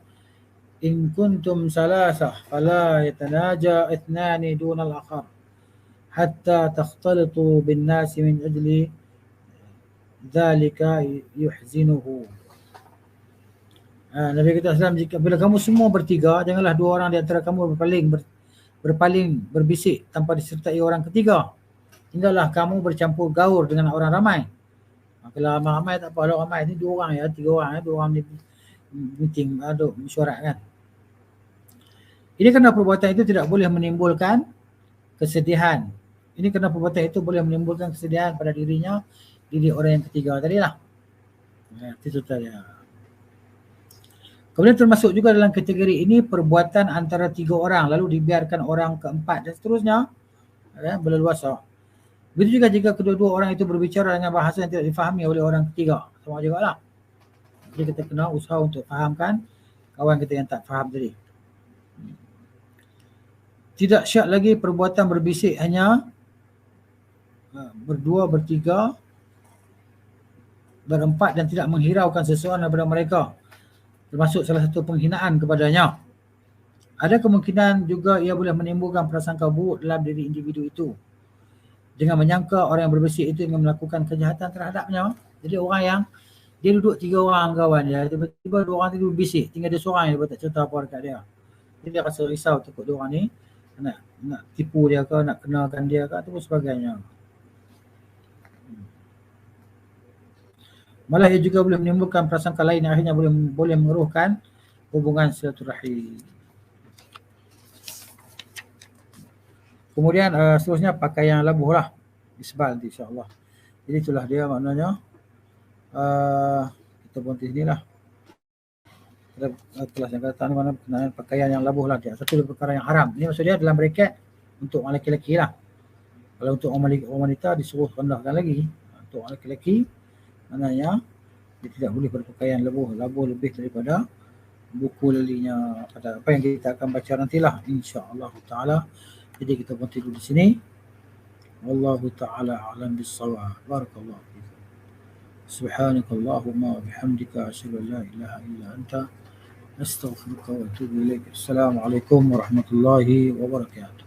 A: in kuntum salasah fala yatanaja ithnani dunal akhar hatta takhtalitu bin nasi min ajli dhalika yuhzinuhu. Nabi kata SAW, jika bila kamu semua bertiga, janganlah dua orang di antara kamu berpaling berbisik tanpa disertai orang ketiga. Tinggallah kamu bercampur gaul dengan orang ramai. Kalau ramai tak apa, kalau ramai ni dua orang ya, tiga orang ya, dua orang ni meeting, ada mesyuarat kan. Ini kerana perbuatan itu tidak boleh menimbulkan kesedihan. Ini kerana perbuatan itu boleh menimbulkan kesedihan pada dirinya, diri orang yang ketiga tadi lah. Itu tadi. Kemudian termasuk juga dalam kategori ini perbuatan antara tiga orang lalu dibiarkan orang keempat dan seterusnya berleluasa. Begitu juga jika kedua-dua orang itu berbicara dengan bahasa yang tidak difahami oleh orang ketiga. Sama juga lah. Jadi kita kena usaha untuk fahamkan kawan kita yang tak faham tadi. Tidak syak lagi perbuatan berbisik hanya berdua, bertiga, berempat dan tidak menghiraukan seseorang daripada mereka. Termasuk salah satu penghinaan kepadanya. Ada kemungkinan juga ia boleh menimbulkan prasangka buruk dalam diri individu itu dengan menyangka orang yang berbisik itu ingin melakukan kejahatan terhadapnya. Jadi orang yang dia duduk tiga orang kawan dia, tiba-tiba dua orang tu berbisik, tinggal dia seorang yang tak cerita apa dekat dia. Jadi dia rasa risau takut dua orang ni nak tipu dia ke, nak kenalkan dia ke atau sebagainya. Malah ia juga boleh menimbulkan prasangka lain yang akhirnya boleh mengeruhkan hubungan silaturahim. Kemudian seterusnya pakaian labuh lah. Isbal nanti insyaAllah. Jadi itulah dia maknanya. Kita berhenti sini lah. Kelas yang kata mana berkenaan pakaian yang labuh lah. Dia satu perkara yang haram. Ini maksudnya dalam bracket untuk orang lelaki lah. Kalau untuk orang wanita disuruh rendahkan lagi. Untuk orang lelaki maknanya dia tidak boleh berpakaian labuh lebih daripada buku lelinya pada apa yang kita akan baca nantilah insya-Allah taala. Jadi kita berhenti dulu di sini. Wallahu taala a'lam bis-shawab. Barakallahu fiik. Subhanakallahumma wa bihamdika asyhadu an la ilaha illa anta astaghfiruka wa atubu ilaik. Assalamualaikum warahmatullahi wabarakatuh.